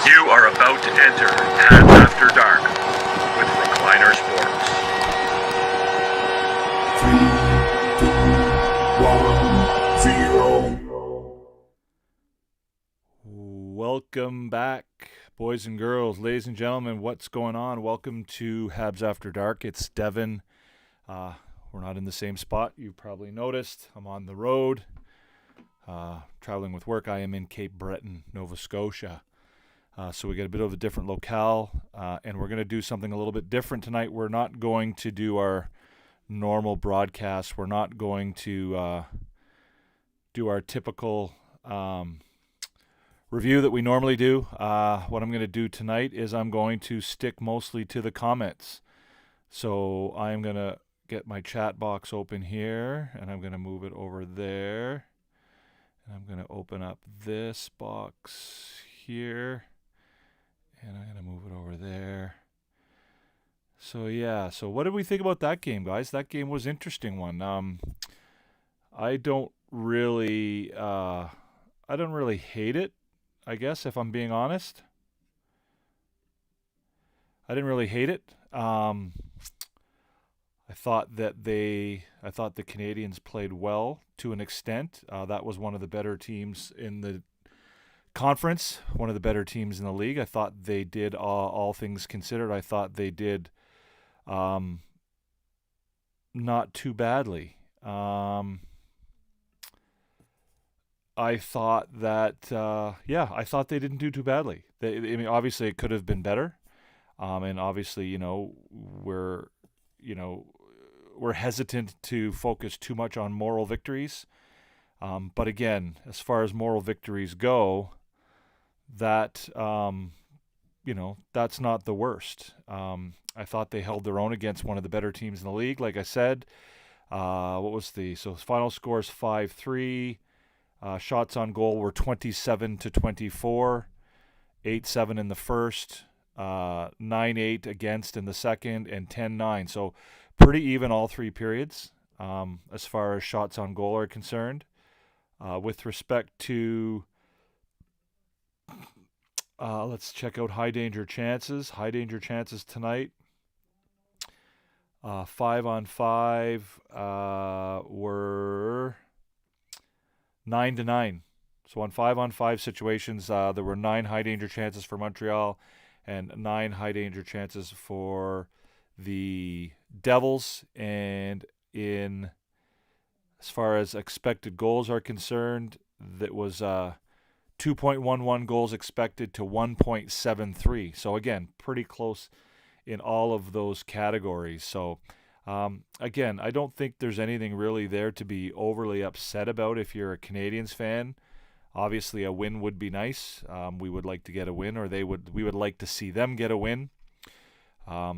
You are about to enter Habs After Dark with Recliner Sports. 3, 2, 1, 0. Welcome back, boys and girls, ladies and gentlemen. What's going on? Welcome to Habs After Dark. It's Devin. We're not in the same spot. You probably noticed. I'm on the road, traveling with work. I am in Cape Breton, Nova Scotia. So we got a bit of a different locale, and we're going to do something a little bit different tonight. We're not going to do our normal broadcast. We're not going to do our typical review that we normally do. What I'm going to do tonight is I'm going to stick mostly to the comments. So I'm going to get my chat box open here, and I'm going to move it over there. And I'm going to open up this box here. And I'm going to move it over there. So, yeah. So, what did we think about that game, guys? That game was an interesting one. I don't really hate it, I guess, if I'm being honest. I didn't really hate it. I thought the Canadiens played well to an extent. That was one of the better teams in the conference, one of the better teams in the league. I thought they did, all things considered, I thought they did not too badly. I thought that, I thought they didn't do too badly. Obviously it could have been better. And obviously, we're hesitant to focus too much on moral victories. But again, as far as moral victories go, that, that's not the worst. I thought they held their own against one of the better teams in the league. Like I said, final score is 5-3. Shots on goal were 27-24, 8-7 in the first, 9-8 against in the second, and 10-9. So pretty even all three periods as far as shots on goal are concerned. With respect to, let's check out high danger chances. High danger chances tonight. 5-on-5 were 9-9. So on 5-on-5 situations, there were 9 high danger chances for Montreal and 9 high danger chances for the Devils. And in as far as expected goals are concerned, that was 2.11 goals expected to 1.73. So again, pretty close in all of those categories. So again, I don't think there's anything really there to be overly upset about if you're a Canadiens fan. Obviously, a win would be nice. We would like to get a win, or we would like to see them get a win. But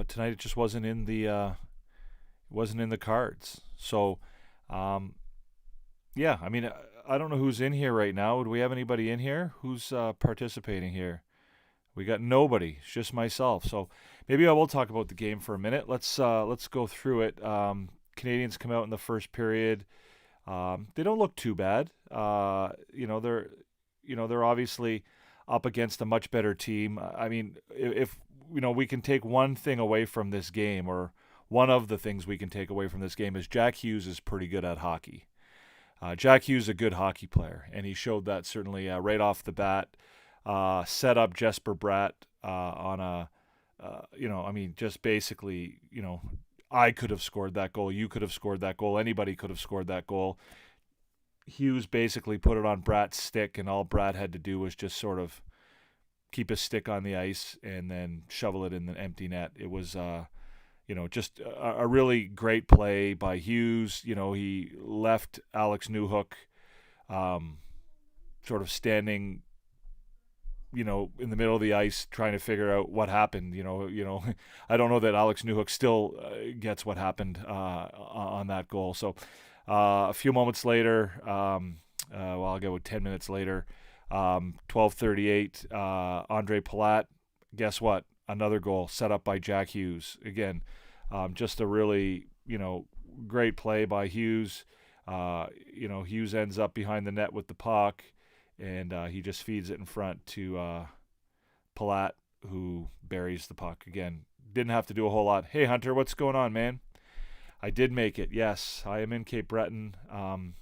tonight it just wasn't in the cards. So, I don't know who's in here right now. Do we have anybody in here who's participating here? We got nobody. It's just myself. So maybe I will talk about the game for a minute. Let's go through it. Canadiens come out in the first period. They don't look too bad. They're obviously up against a much better team. I mean, if we can take one thing away from this game, or one of the things we can take away from this game, is Jack Hughes is pretty good at hockey. Jack Hughes is a good hockey player, and he showed that certainly right off the bat. Set up Jesper Bratt on a, just basically, I could have scored that goal. You could have scored that goal. Anybody could have scored that goal. Hughes basically put it on Bratt's stick, and all Bratt had to do was just sort of keep his stick on the ice and then shovel it in the empty net. It was, just a really great play by Hughes. He left Alex Newhook sort of standing, in the middle of the ice trying to figure out what happened. I don't know that Alex Newhook still gets what happened on that goal. So a few moments later, I'll go with 10 minutes later, 12:38, Andre Palat, guess what? Another goal set up by Jack Hughes. Again, just a really, great play by Hughes. Hughes ends up behind the net with the puck, and he just feeds it in front to Palat, who buries the puck. Again, didn't have to do a whole lot. Hey, Hunter, what's going on, man? I did make it. Yes, I am in Cape Breton. And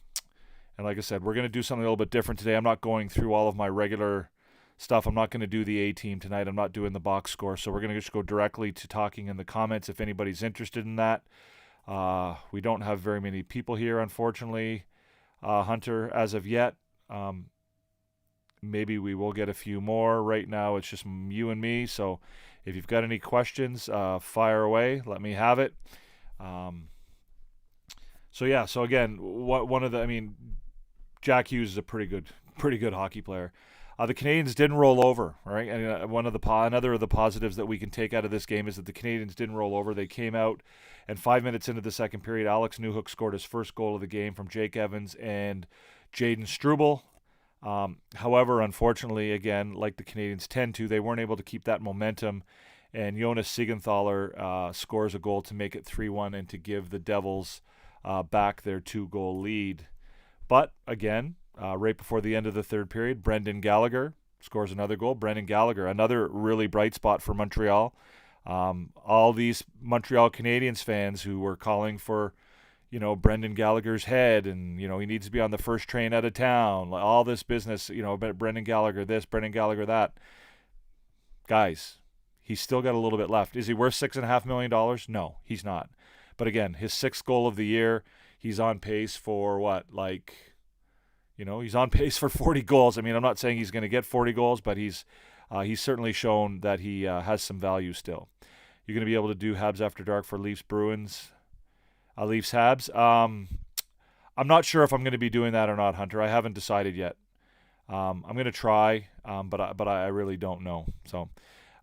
like I said, we're going to do something a little bit different today. I'm not going through all of my regular stuff. I'm not going to do the A team tonight. I'm not doing the box score. So we're going to just go directly to talking in the comments if anybody's interested in that. We don't have very many people here, unfortunately, Hunter, as of yet. Maybe we will get a few more. Right now, it's just you and me. So if you've got any questions, fire away. Let me have it. So again, Jack Hughes is a pretty good hockey player. The Canadiens didn't roll over, right? And another of the positives that we can take out of this game is that the Canadiens didn't roll over. They came out, and 5 minutes into the second period, Alex Newhook scored his first goal of the game from Jake Evans and Jaden Struble. However, unfortunately, again, like the Canadiens tend to, they weren't able to keep that momentum, and Jonas Siegenthaler scores a goal to make it 3-1 and to give the Devils back their 2-goal lead. But again, right before the end of the third period, Brendan Gallagher scores another goal. Brendan Gallagher, another really bright spot for Montreal. All these Montreal Canadiens fans who were calling for, Brendan Gallagher's head, and, he needs to be on the first train out of town, all this business, Brendan Gallagher this, Brendan Gallagher that. Guys, he's still got a little bit left. Is he worth $6.5 million? No, he's not. But again, his 6th goal of the year, he's on pace for he's on pace for 40 goals. I mean, I'm not saying he's going to get 40 goals, but he's certainly shown that he has some value still. You're going to be able to do Habs After Dark for Leafs Bruins, Leafs Habs. I'm not sure if I'm going to be doing that or not, Hunter. I haven't decided yet. I'm going to try, but I really don't know. So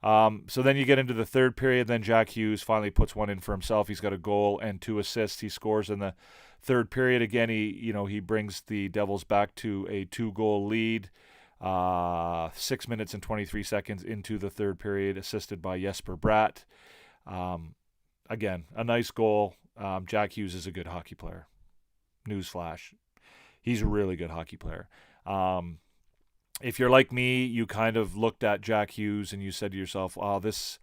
then you get into the third period. Then Jack Hughes finally puts one in for himself. He's got a goal and 2 assists. He scores in the third period. Again, he brings the Devils back to a 2-goal lead. 6 minutes and 23 seconds into the third period, assisted by Jesper Bratt. Again, a nice goal. Jack Hughes is a good hockey player. Newsflash. He's a really good hockey player. If you're like me, you kind of looked at Jack Hughes and you said to yourself, "Oh, this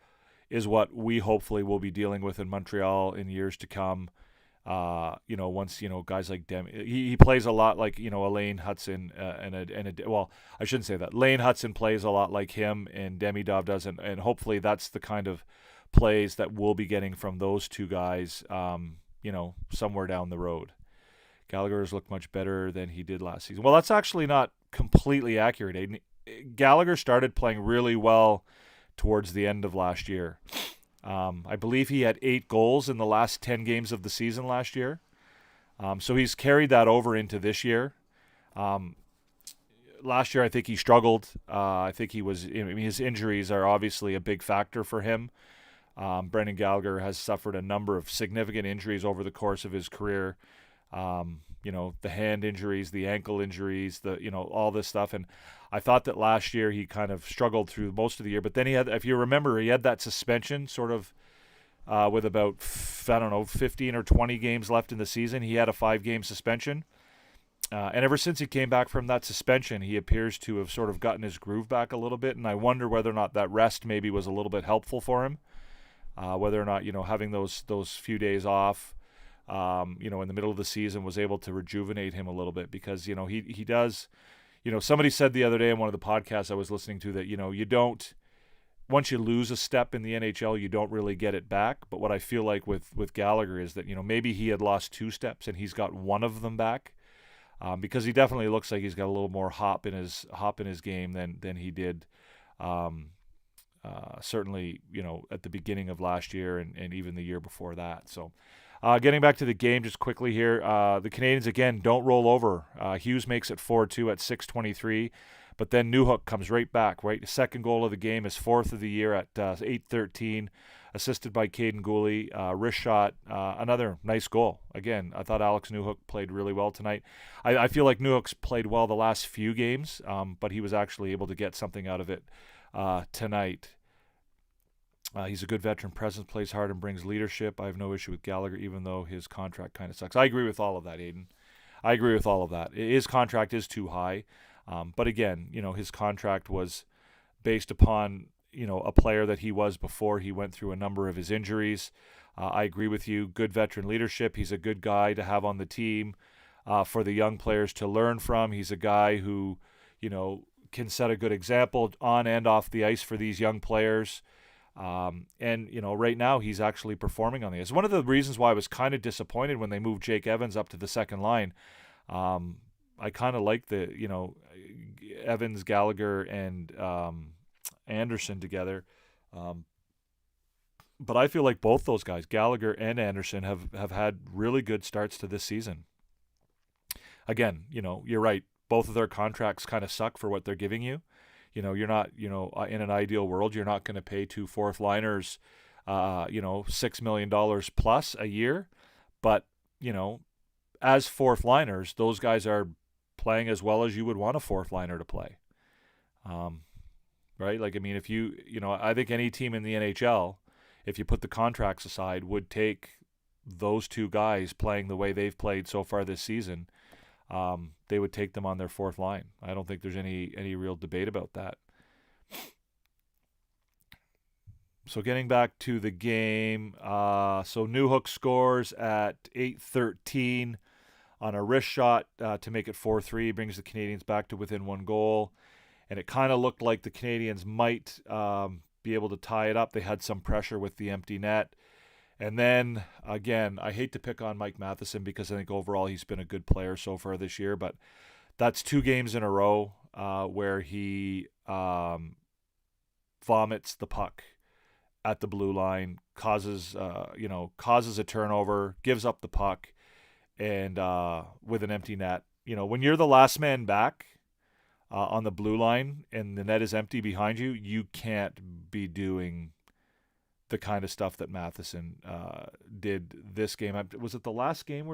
is what we hopefully will be dealing with in Montreal in years to come." Once guys like he plays a lot like Elaine Hudson well, I shouldn't say that. Lane Hudson plays a lot like him, and Demidov does, and hopefully that's the kind of plays that we'll be getting from those two guys. Somewhere down the road. Gallagher has looked much better than he did last season. Well, that's actually not completely accurate, Aiden. Gallagher started playing really well towards the end of last year. I believe he had 8 goals in the last 10 games of the season last year. So he's carried that over into this year. Last year, I think he struggled. I think his injuries are obviously a big factor for him. Brendan Gallagher has suffered a number of significant injuries over the course of his career. The hand injuries, the ankle injuries, all this stuff. And I thought that last year he kind of struggled through most of the year. But then if you remember, he had that suspension sort of with about, 15 or 20 games left in the season. He had a 5-game suspension. And ever since he came back from that suspension, he appears to have sort of gotten his groove back a little bit. And I wonder whether or not that rest maybe was a little bit helpful for him. Whether or not, having those few days off, in the middle of the season was able to rejuvenate him a little bit, because, he does, somebody said the other day in one of the podcasts I was listening to that, you don't, once you lose a step in the NHL, you don't really get it back. But what I feel like with Gallagher is that, maybe he had lost 2 steps and he's got one of them back, because he definitely looks like he's got a little more hop in his game than he did, certainly, at the beginning of last year and even the year before that. So, getting back to the game just quickly here, the Canadiens, again, don't roll over. Hughes makes it 4-2 at 6:23, but then Newhook comes right back, right? Second goal of the game, his 4th of the year at 8:13, assisted by Caden Gooley. Wrist shot, another nice goal. Again, I thought Alex Newhook played really well tonight. I feel like Newhook's played well the last few games, but he was actually able to get something out of it tonight. He's a good veteran presence, plays hard, and brings leadership. I have no issue with Gallagher, even though his contract kind of sucks. I agree with all of that, Aiden. I agree with all of that. His contract is too high. But again, his contract was based upon, a player that he was before he went through a number of his injuries. I agree with you. Good veteran leadership. He's a good guy to have on the team for the young players to learn from. He's a guy who, can set a good example on and off the ice for these young players. And right now he's actually performing on the ice. One of the reasons why I was kind of disappointed when they moved Jake Evans up to the second line. I kind of like the, Evans, Gallagher, and Anderson together. But I feel like both those guys, Gallagher and Anderson, have had really good starts to this season. Again, you're right. Both of their contracts kind of suck for what they're giving you. You're not, in an ideal world, you're not going to pay two fourth liners, $6 million plus a year. But, as fourth liners, those guys are playing as well as you would want a fourth liner to play. Right? Like, I mean, if I think any team in the NHL, if you put the contracts aside, would take those two guys playing the way they've played so far this season. They would take them on their fourth line. I don't think there's any real debate about that. So getting back to the game, so Newhook scores at 8:13 on a wrist shot to make it 4-3, brings the Canadiens back to within one goal. And it kind of looked like the Canadiens might be able to tie it up. They had some pressure with the empty net. And then, again, I hate to pick on Mike Matheson because I think overall he's been a good player so far this year, but that's 2 games in a row where he vomits the puck at the blue line, causes a turnover, gives up the puck, and with an empty net. When you're the last man back on the blue line and the net is empty behind you, you can't be doing the kind of stuff that Matheson did this game. Was it the last game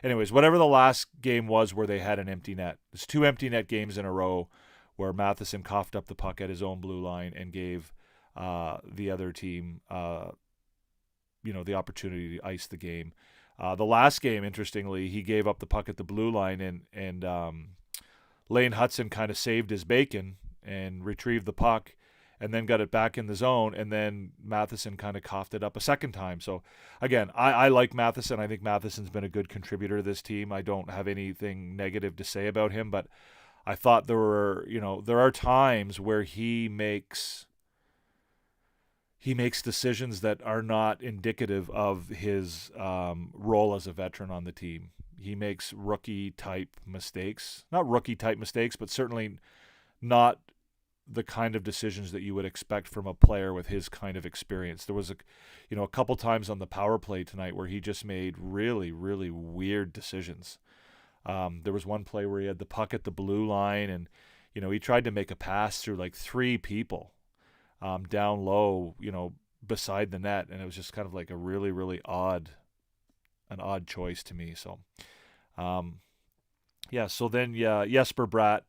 anyways, whatever the last game was where they had an empty net. There's 2 empty net games in a row where Matheson coughed up the puck at his own blue line and gave the other team, the opportunity to ice the game. The last game, interestingly, he gave up the puck at the blue line and Lane Hudson kind of saved his bacon and retrieved the puck, and then got it back in the zone, and then Matheson kind of coughed it up a second time. So, again, I like Matheson. I think Matheson's been a good contributor to this team. I don't have anything negative to say about him, but I thought there are times where he makes decisions that are not indicative of his role as a veteran on the team. He makes rookie-type mistakes. Not rookie-type mistakes, but certainly not the kind of decisions that you would expect from a player with his kind of experience. There was a couple times on the power play tonight where he just made really, really weird decisions. There was one play where he had the puck at the blue line and, he tried to make a pass through like 3 people down low, beside the net. And it was just kind of like a really, really odd choice to me. So, so then Jesper Bratt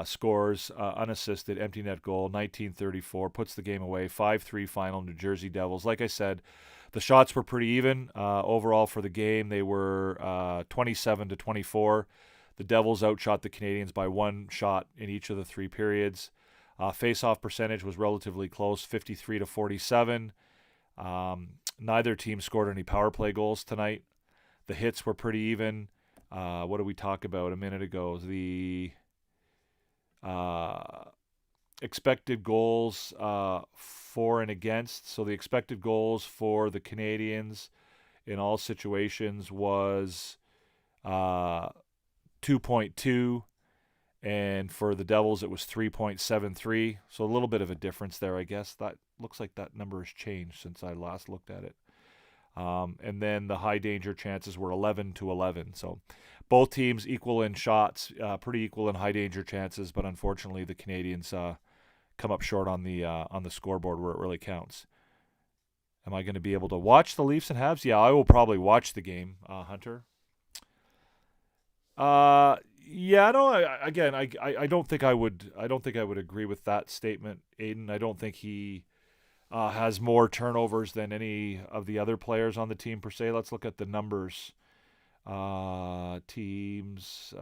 scores unassisted, empty net goal, 1934, puts the game away, 5-3 final, New Jersey Devils. Like I said, the shots were pretty even overall for the game. They were 27-24. The Devils outshot the Canadiens by 1 shot in each of the 3 periods. Face-off percentage was relatively close, 53-47. Neither team scored any power play goals tonight. The hits were pretty even. What did we talk about a minute ago? The expected goals for and against. So the expected goals for the Canadiens in all situations was 2.2, and for the Devils it was 3.73. So a little bit of a difference there, I guess. That looks like that number has changed since I last looked at it. And then the high danger chances were 11-11. So both teams equal in shots, pretty equal in high danger chances, but unfortunately the Canadiens come up short on the scoreboard where it really counts. Am I going to be able to watch the Leafs and Habs? Yeah, I will probably watch the game, Hunter. Yeah, no. I don't think I would. I don't think I would agree with that statement, Aiden. I don't think he has more turnovers than any of the other players on the team per se. Let's look at the numbers Teams,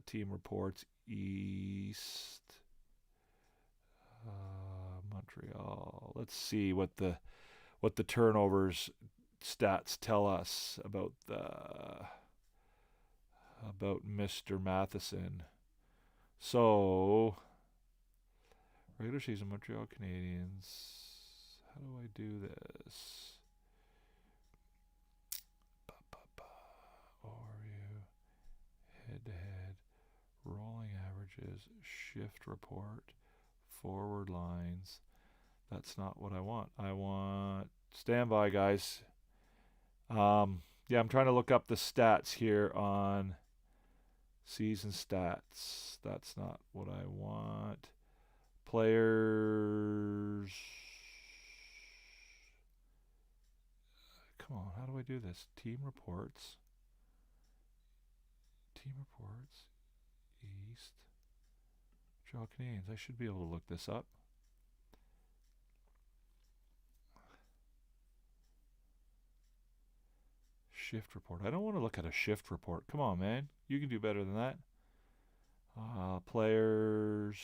team reports, East, Montreal. Let's see what the turnovers stats tell us about Mr. Matheson. So, regular season Montreal Canadiens. How do I do this? Overview, head-to-head, rolling averages, shift report, forward lines. That's not what I want. I want, stand by, guys. Yeah, I'm trying to look up the stats here on season stats. That's not what I want. Players. Come on, how do I do this? Team reports. East. Montreal Canadiens. I should be able to look this up. Shift report. I don't want to look at a shift report. Come on, man. You can do better than that. Players.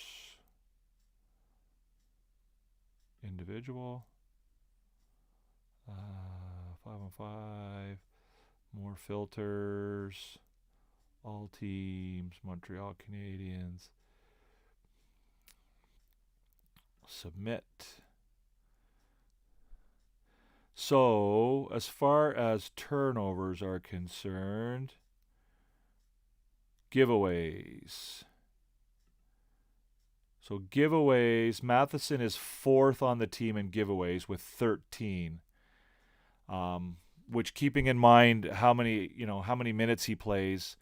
Individual. 5-on-5. More filters. All teams. Montreal Canadiens. Submit. So, as far as turnovers are concerned, giveaways. So, giveaways, Matheson is 4th on the team in giveaways with 13. Which, keeping in mind how many minutes he plays,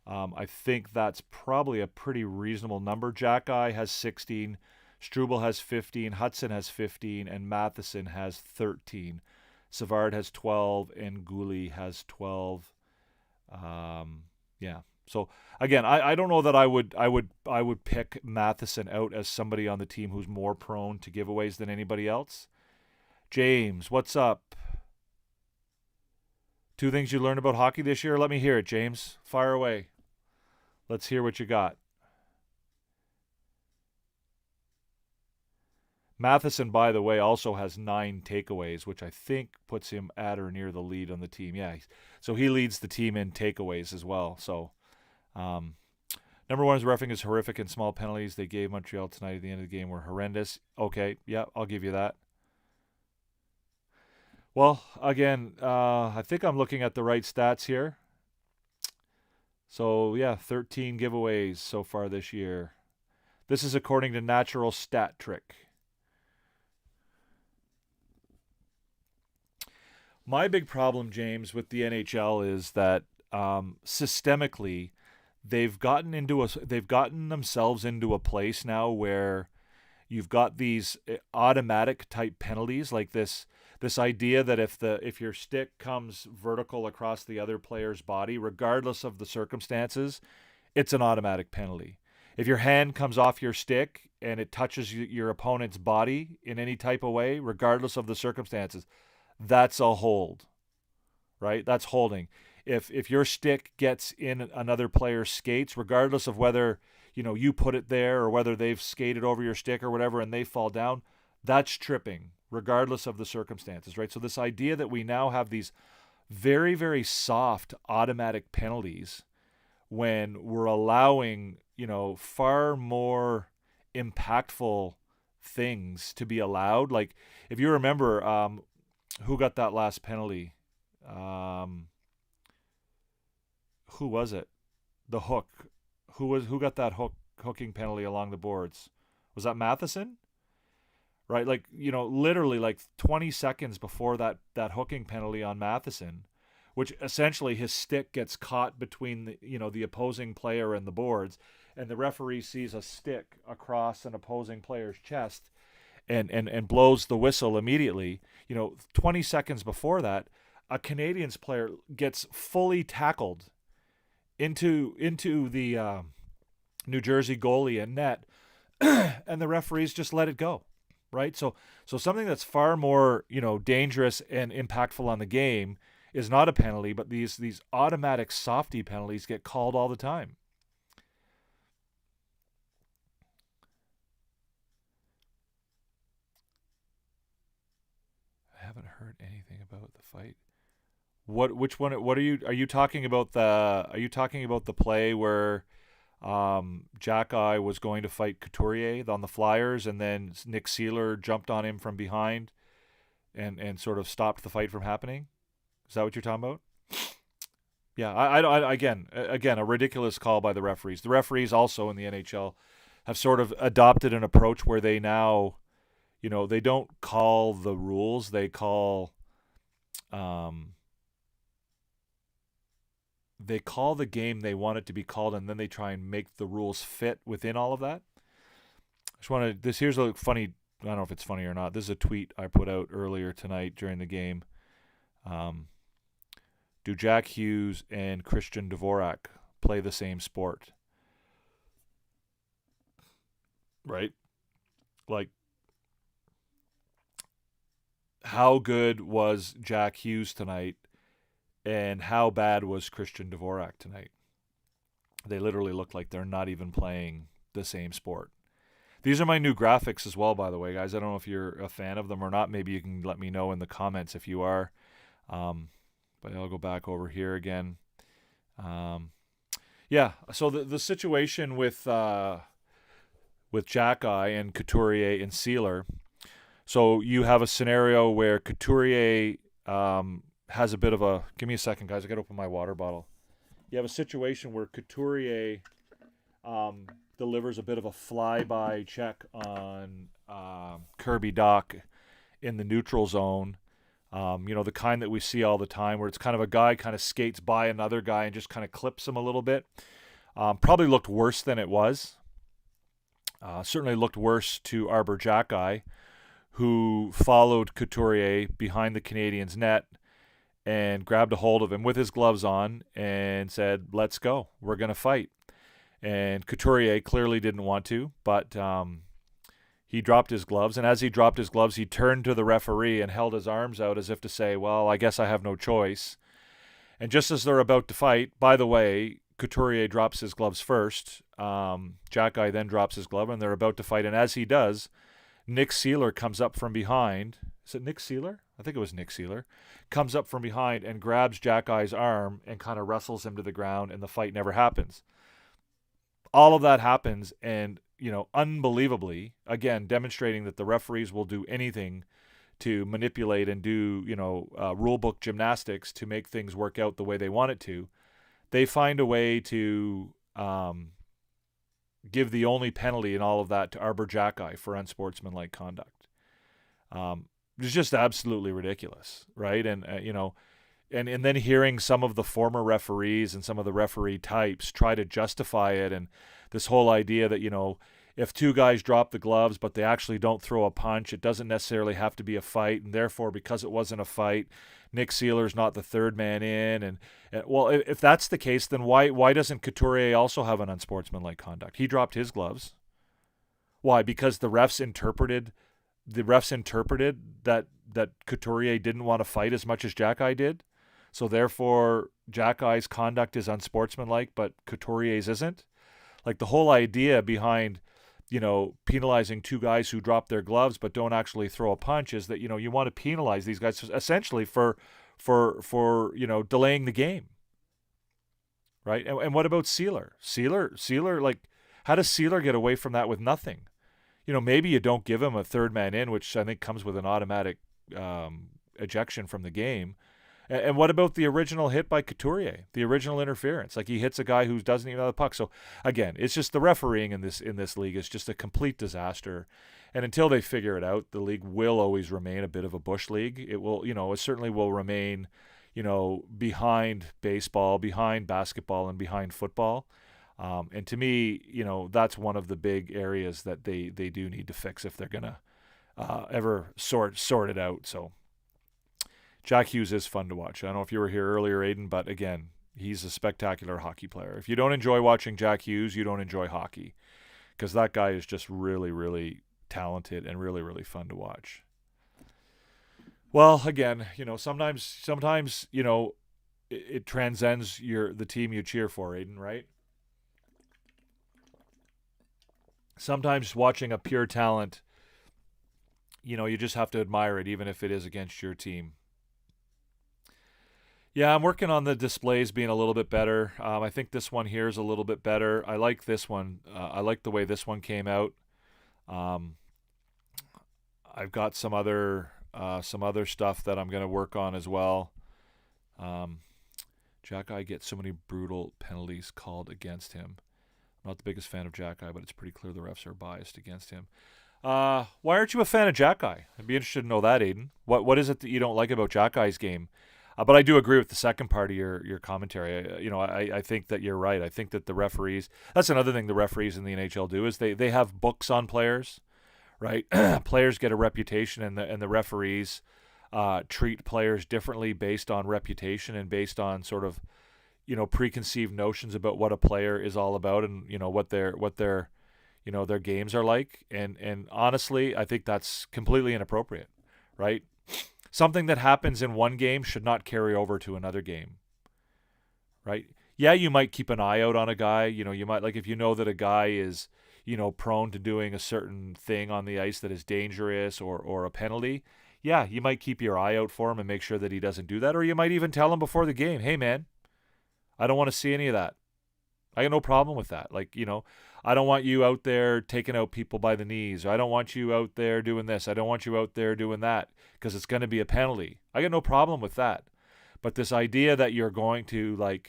I think that's probably a pretty reasonable number. Jack-Eye has 16, Struble has 15, Hudson has 15, and Matheson has 13. Savard has 12, and Gouli has 12. Yeah. So again, I don't know that I would pick Matheson out as somebody on the team who's more prone to giveaways than anybody else. James, what's up? 2 things you learned about hockey this year? Let me hear it, James. Fire away. Let's hear what you got. Matheson, by the way, also has 9 takeaways, which I think puts him at or near the lead on the team. Yeah, so he leads the team in takeaways as well. So, number 1 is roughing is horrific and small penalties they gave Montreal tonight at the end of the game were horrendous. Okay, yeah, I'll give you that. Well, again, I think I'm looking at the right stats here. So, yeah, 13 giveaways so far this year. This is according to Natural Stat Trick. My big problem, James, with the NHL is that systemically they've gotten themselves into a place now where you've got these automatic type penalties, like this idea that if your stick comes vertical across the other player's body, regardless of the circumstances, it's an automatic penalty. If your hand comes off your stick and it touches your opponent's body in any type of way, regardless of the circumstances, that's a hold, right? That's holding. If your stick gets in another player's skates, regardless of whether you put it there or whether they've skated over your stick or whatever and they fall down, that's tripping, regardless of the circumstances, right? So this idea that we now have these very, very soft automatic penalties when we're allowing, far more impactful things to be allowed. Like, if you remember, who got that last penalty? Who was it? The hook. Who got that hooking penalty along the boards? Was that Matheson? Right, literally 20 seconds before that hooking penalty on Matheson, which essentially his stick gets caught between the opposing player and the boards, and the referee sees a stick across an opposing player's chest and blows the whistle immediately. 20 seconds before that, a Canadiens player gets fully tackled into the New Jersey goalie and net, and the referees just let it go, right? So something that's far more dangerous and impactful on the game is not a penalty, but these automatic softie penalties get called all the time. I haven't heard anything about the fight. Which one? What are you talking about? Are you talking about the play where Jack Eye was going to fight Couturier on the Flyers, and then Nick Seeler jumped on him from behind and sort of stopped the fight from happening? Is that what you're talking about? Yeah, again, a ridiculous call by the referees. The referees also in the NHL have sort of adopted an approach where they now, they don't call the rules, they call the game they want it to be called, and then they try and make the rules fit within all of that. Here's a funny, I don't know if it's funny or not. This is a tweet I put out earlier tonight during the game. Do Jack Hughes and Christian Dvorak play the same sport? Right? Like, how good was Jack Hughes tonight, and how bad was Christian Dvorak tonight? They literally look like they're not even playing the same sport. These are my new graphics as well, by the way, guys. I don't know if you're a fan of them or not. Maybe you can let me know in the comments if you are. But I'll go back over here again. Yeah, so the situation with Jack Eye and Couturier and Seeler. So you have a scenario where Couturier has a bit of a... Give me a second, guys. I got to open my water bottle. You have a situation where Couturier delivers a bit of a flyby check on Kirby Dach in the neutral zone. The kind that we see all the time where it's kind of a guy kind of skates by another guy and just kind of clips him a little bit. Probably looked worse than it was. Certainly looked worse to Arbor Jack Eye, who followed Couturier behind the Canadiens' net and grabbed a hold of him with his gloves on and said, "Let's go. We're going to fight." And Couturier clearly didn't want to, but he dropped his gloves. And as he dropped his gloves, he turned to the referee and held his arms out as if to say, "Well, I guess I have no choice." And just as they're about to fight, by the way, Couturier drops his gloves first. Jack Eye then drops his glove, and they're about to fight. And as he does, Nick Seeler comes up from behind. Is it Nick Seeler? I think it was Nick Seeler. Comes up from behind and grabs Jack Eye's arm and kind of wrestles him to the ground, and the fight never happens. All of that happens, and, unbelievably, again, demonstrating that the referees will do anything to manipulate and do, rule book gymnastics to make things work out the way they want it to. They find a way to give the only penalty in all of that to Arbor Jack Eye for unsportsmanlike conduct. It's just absolutely ridiculous, right? And, and then hearing some of the former referees and some of the referee types try to justify it, and this whole idea that, if two guys drop the gloves but they actually don't throw a punch, it doesn't necessarily have to be a fight, and therefore, because it wasn't a fight, Nick Seeler's not the third man in. And well, if that's the case, then why doesn't Couturier also have an unsportsmanlike conduct? He dropped his gloves. Why? Because the refs interpreted that Couturier didn't want to fight as much as Jack Eye did. So therefore, Jack Eye's conduct is unsportsmanlike, but Couturier's isn't. Like, the whole idea behind, penalizing two guys who drop their gloves but don't actually throw a punch is that, you want to penalize these guys essentially for delaying the game. Right? And what about Seeler? Seeler, like, how does Seeler get away from that with nothing? Maybe you don't give him a third man in, which I think comes with an automatic ejection from the game. And what about the original hit by Couturier, the original interference? Like, he hits a guy who doesn't even have the puck. So, again, it's just the refereeing in this league is just a complete disaster. And until they figure it out, the league will always remain a bit of a bush league. It will, it certainly will remain, behind baseball, behind basketball, and behind football. And to me, that's one of the big areas that they do need to fix if they're going to ever sort it out. So Jack Hughes is fun to watch. I don't know if you were here earlier, Aiden, but again, he's a spectacular hockey player. If you don't enjoy watching Jack Hughes, you don't enjoy hockey, because that guy is just really, really talented and really, really fun to watch. Well, again, sometimes it transcends the team you cheer for, Aiden, right? Sometimes watching a pure talent, you just have to admire it, even if it is against your team. Yeah, I'm working on the displays being a little bit better. I think this one here is a little bit better. I like this one. I like the way this one came out. Um, I've got some other stuff that I'm going to work on as well. Um, Jack Eye gets so many brutal penalties called against him. I'm not the biggest fan of Jack Eye, but it's pretty clear the refs are biased against him. Why aren't you a fan of Jack Eye? I'd be interested to know that, Aiden. What is it that you don't like about Jack Eye's game? But I do agree with the second part of your commentary. I think that you're right. I think that the referees. That's another thing the referees in the NHL do is they have books on players, right? Players get a reputation, and the referees treat players differently based on reputation and based on sort of preconceived notions about what a player is all about, and what their games are like. And honestly, I think that's completely inappropriate, right? Something that happens in one game should not carry over to another game, right? Yeah, you might keep an eye out on a guy. You might, like, if you know that a guy is prone to doing a certain thing on the ice that is dangerous or a penalty. Yeah, you might keep your eye out for him and make sure that he doesn't do that, or you might even tell him before the game, hey man, I don't want to see any of that. I got no problem with that. Like, I don't want you out there taking out people by the knees. Or I don't want you out there doing this. I don't want you out there doing that because it's going to be a penalty. I got no problem with that. But this idea that you're going to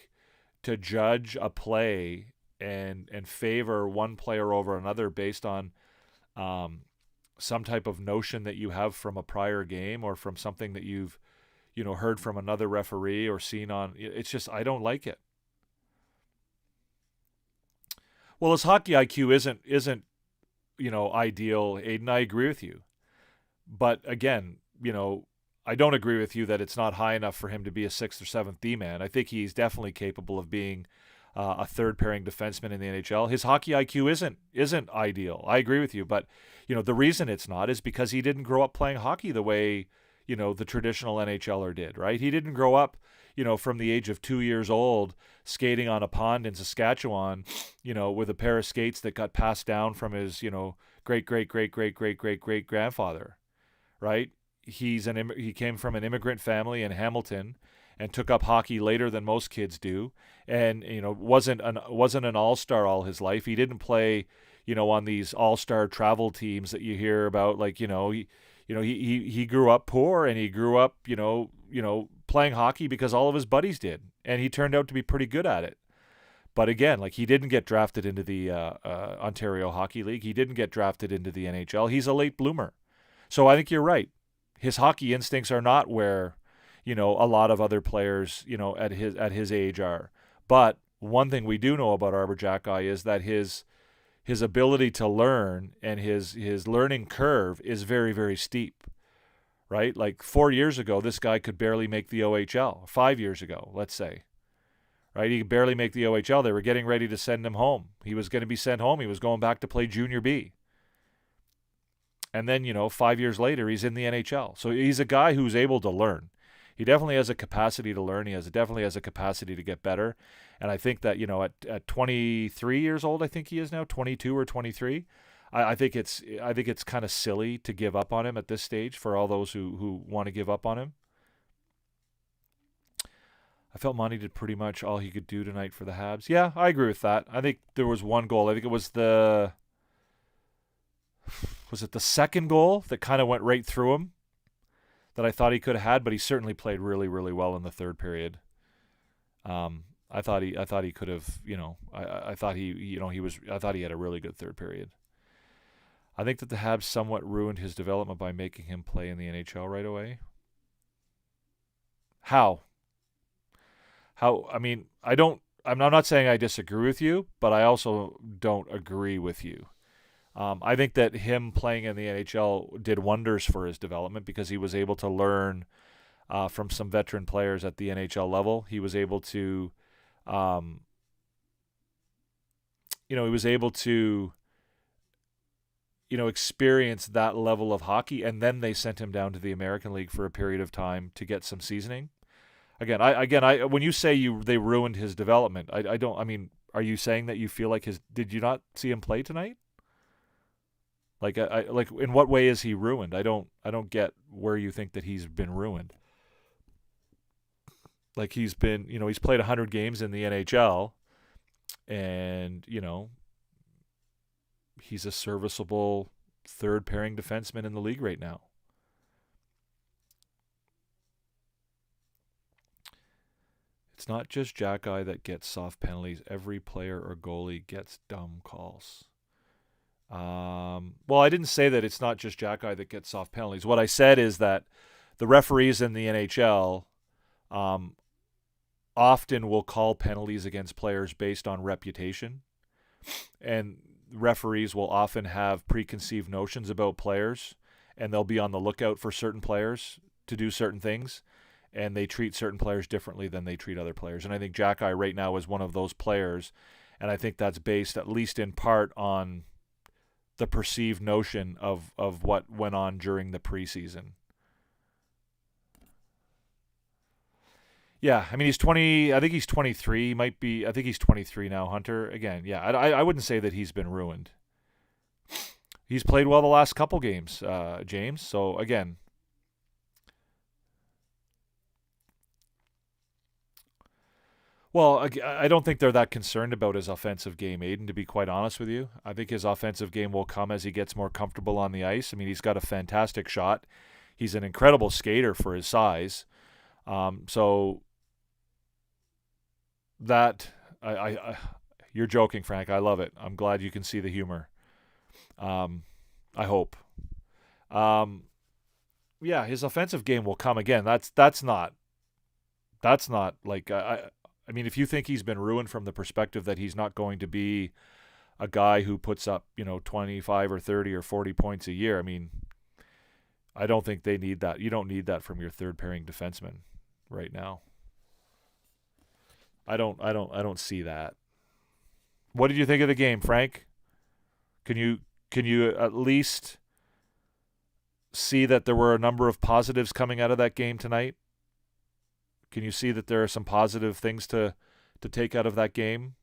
judge a play and favor one player over another based on some type of notion that you have from a prior game or from something that you've heard from another referee or seen on, it's just, I don't like it. Well, his hockey IQ isn't ideal, Aiden. I agree with you, but again, I don't agree with you that it's not high enough for him to be a sixth or seventh D man. I think he's definitely capable of being a third pairing defenseman in the NHL. His hockey IQ isn't ideal. I agree with you, but the reason it's not is because he didn't grow up playing hockey the way the traditional NHLer did. Right? He didn't grow up from the age of 2 years old skating on a pond in Saskatchewan, with a pair of skates that got passed down from his great great great great great great great grandfather. Right? He came from an immigrant family in Hamilton and took up hockey later than most kids do, and wasn't an all-star all his life. He didn't play on these all-star travel teams that you hear about. Like, he grew up poor, and he grew up playing hockey because all of his buddies did, and he turned out to be pretty good at it. But again, like, he didn't get drafted into the Ontario Hockey League. He didn't get drafted into the NHL. He's a late bloomer. So I think you're right. His hockey instincts are not where a lot of other players at his age are. But one thing we do know about Arbor Jackeye is that his ability to learn and his learning curve is very, very steep. Right? Like 4 years ago, this guy could barely make the OHL. 5 years ago, let's say. Right? He could barely make the OHL. They were getting ready to send him home. He was going to be sent home. He was going back to play Junior B. And then, 5 years later, he's in the NHL. So he's a guy who's able to learn. He definitely has a capacity to learn. He definitely has a capacity to get better. And I think that, at 23 years old, I think he is now, 22 or 23, I think it's kind of silly to give up on him at this stage for all those who want to give up on him. I felt Monty did pretty much all he could do tonight for the Habs. Yeah, I agree with that. I think there was one goal. I think it was the second goal that kind of went right through him that I thought he could have had, but he certainly played really, really well in the third period. I thought he could have, I thought he had a really good third period. I think that the Habs somewhat ruined his development by making him play in the NHL right away. How? I mean, I'm not saying I disagree with you, but I also don't agree with you. I think that him playing in the NHL did wonders for his development because he was able to learn from some veteran players at the NHL level. He was able to, he was able to experience that level of hockey, and then they sent him down to the American League for a period of time to get some seasoning. I when you say they ruined his development, I don't. I mean, are you saying that you feel like did you not see him play tonight? Like in what way is he ruined? I don't get where you think that he's been ruined. Like he's been, he's played 100 games in the NHL, and he's a serviceable third pairing defenseman in the league right now. It's not just Jack Eye that gets soft penalties. Every player or goalie gets dumb calls. Well, I didn't say that it's not just Jack Eye that gets soft penalties. What I said is that the referees in the NHL often will call penalties against players based on reputation. And referees will often have preconceived notions about players, and they'll be on the lookout for certain players to do certain things, and they treat certain players differently than they treat other players. And I think Jack Eye right now is one of those players, and I think that's based at least in part on the perceived notion of what went on during the preseason. Yeah, I mean, he's 20. I think he's 23. Might be. I think he's 23 now. Hunter again. Yeah, I wouldn't say that he's been ruined. He's played well the last couple games, James. So again, well, I don't think they're that concerned about his offensive game, Aiden. To be quite honest with you, I think his offensive game will come as he gets more comfortable on the ice. I mean, he's got a fantastic shot. He's an incredible skater for his size. So that you're joking, Frank. I love it. I'm glad you can see the humor. I hope. Yeah, his offensive game will come again. That's not like I mean, if you think he's been ruined from the perspective that he's not going to be a guy who puts up 25 or 30 or 40 points a year, I mean, I don't think they need that. You don't need that from your third pairing defenseman right now. I don't see that. What did you think of the game, Frank? Can you at least see that there were a number of positives coming out of that game tonight? Can you see that there are some positive things to take out of that game?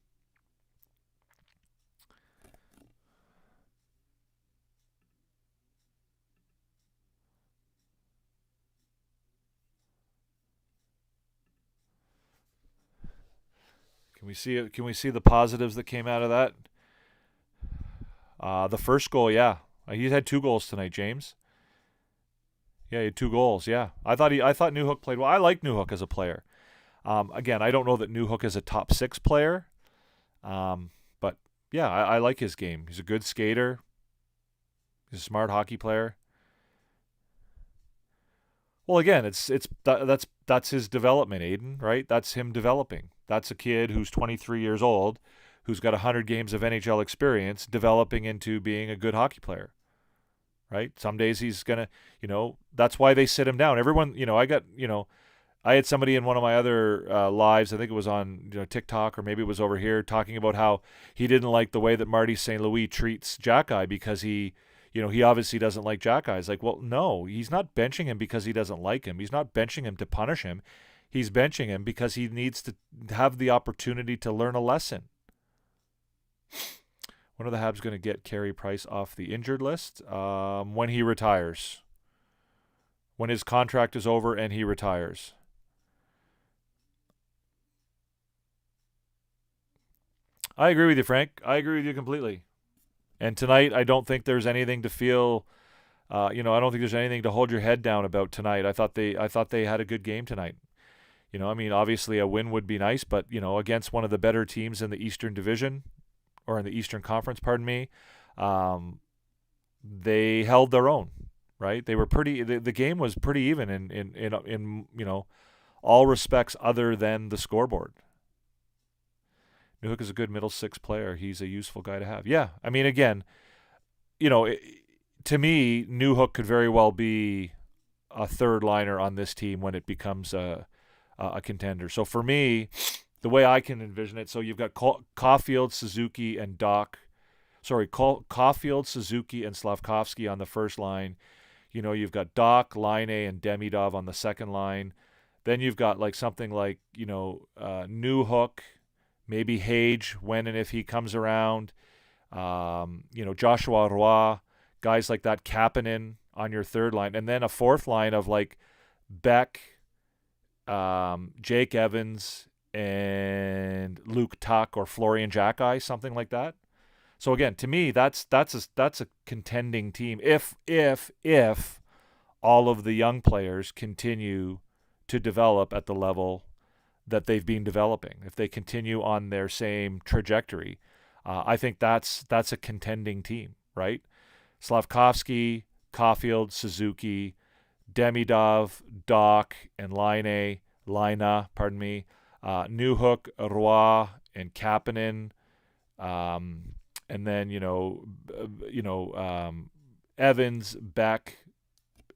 Can we see it? Can we see the positives that came out of that? The first goal, yeah. He had 2 goals tonight, James. Yeah, he had 2 goals. Yeah, I thought Newhook played well. I like Newhook as a player. Again, I don't know that Newhook is a top 6 player, but yeah, I like his game. He's a good skater. He's a smart hockey player. Well, again, that's his development, Aiden. Right? That's him developing. That's a kid who's 23 years old, who's got 100 games of NHL experience, developing into being a good hockey player. Right? Some days he's going to, that's why they sit him down. Everyone, I had somebody in one of my other lives, I think it was on TikTok or maybe it was over here, talking about how he didn't like the way that Marty St. Louis treats Jack Eye because he obviously doesn't like Jack Eye. It's like, well, no, he's not benching him because he doesn't like him. He's not benching him to punish him. He's benching him because he needs to have the opportunity to learn a lesson. When are the Habs going to get Carey Price off the injured list? When he retires. When his contract is over and he retires. I agree with you, Frank. I agree with you completely. And tonight, I don't think there's anything to feel, I don't think there's anything to hold your head down about tonight. I thought they had a good game tonight. I mean, obviously a win would be nice, but, against one of the better teams in the Eastern Division, or in the Eastern Conference, pardon me, they held their own, right? They were the game was pretty even in all respects other than the scoreboard. Newhook is a good middle 6 player. He's a useful guy to have. Yeah, I mean, again, to me, Newhook could very well be a third liner on this team when it becomes a contender. So for me, the way I can envision it, so you've got Caulfield, Suzuki, and Doc. sorry, Caulfield, Suzuki, and Slavkovsky on the first line. You've got Doc, Line, and Demidov on the second line. Then you've got like something like, New Hook, maybe Hage when and if he comes around. Joshua Roy, guys like that, Kapanen on your third line. And then a fourth line of like Beck, Jake Evans, and Luke Tuck or Florian Jacki, something like that. So again, to me, that's a contending team if all of the young players continue to develop at the level that they've been developing. If they continue on their same trajectory, I think that's a contending team, right? Slavkovsky, Caulfield, Suzuki, Demidov, Doc, and Lina, pardon me, Newhook, Roy, and Kapanen, and then Evans, Beck,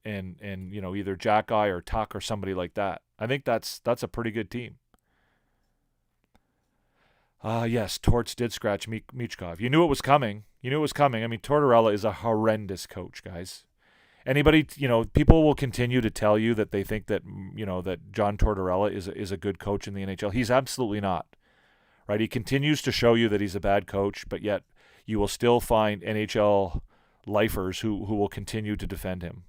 and either Jacki or Tuck or somebody like that. I think that's a pretty good team. Yes, Torts did scratch Michkov. You knew it was coming. I mean, Tortorella is a horrendous coach, guys. Anybody, people will continue to tell you that they think that, that John Tortorella is a good coach in the NHL. He's absolutely not, right? He continues to show you that he's a bad coach, but yet you will still find NHL lifers who will continue to defend him.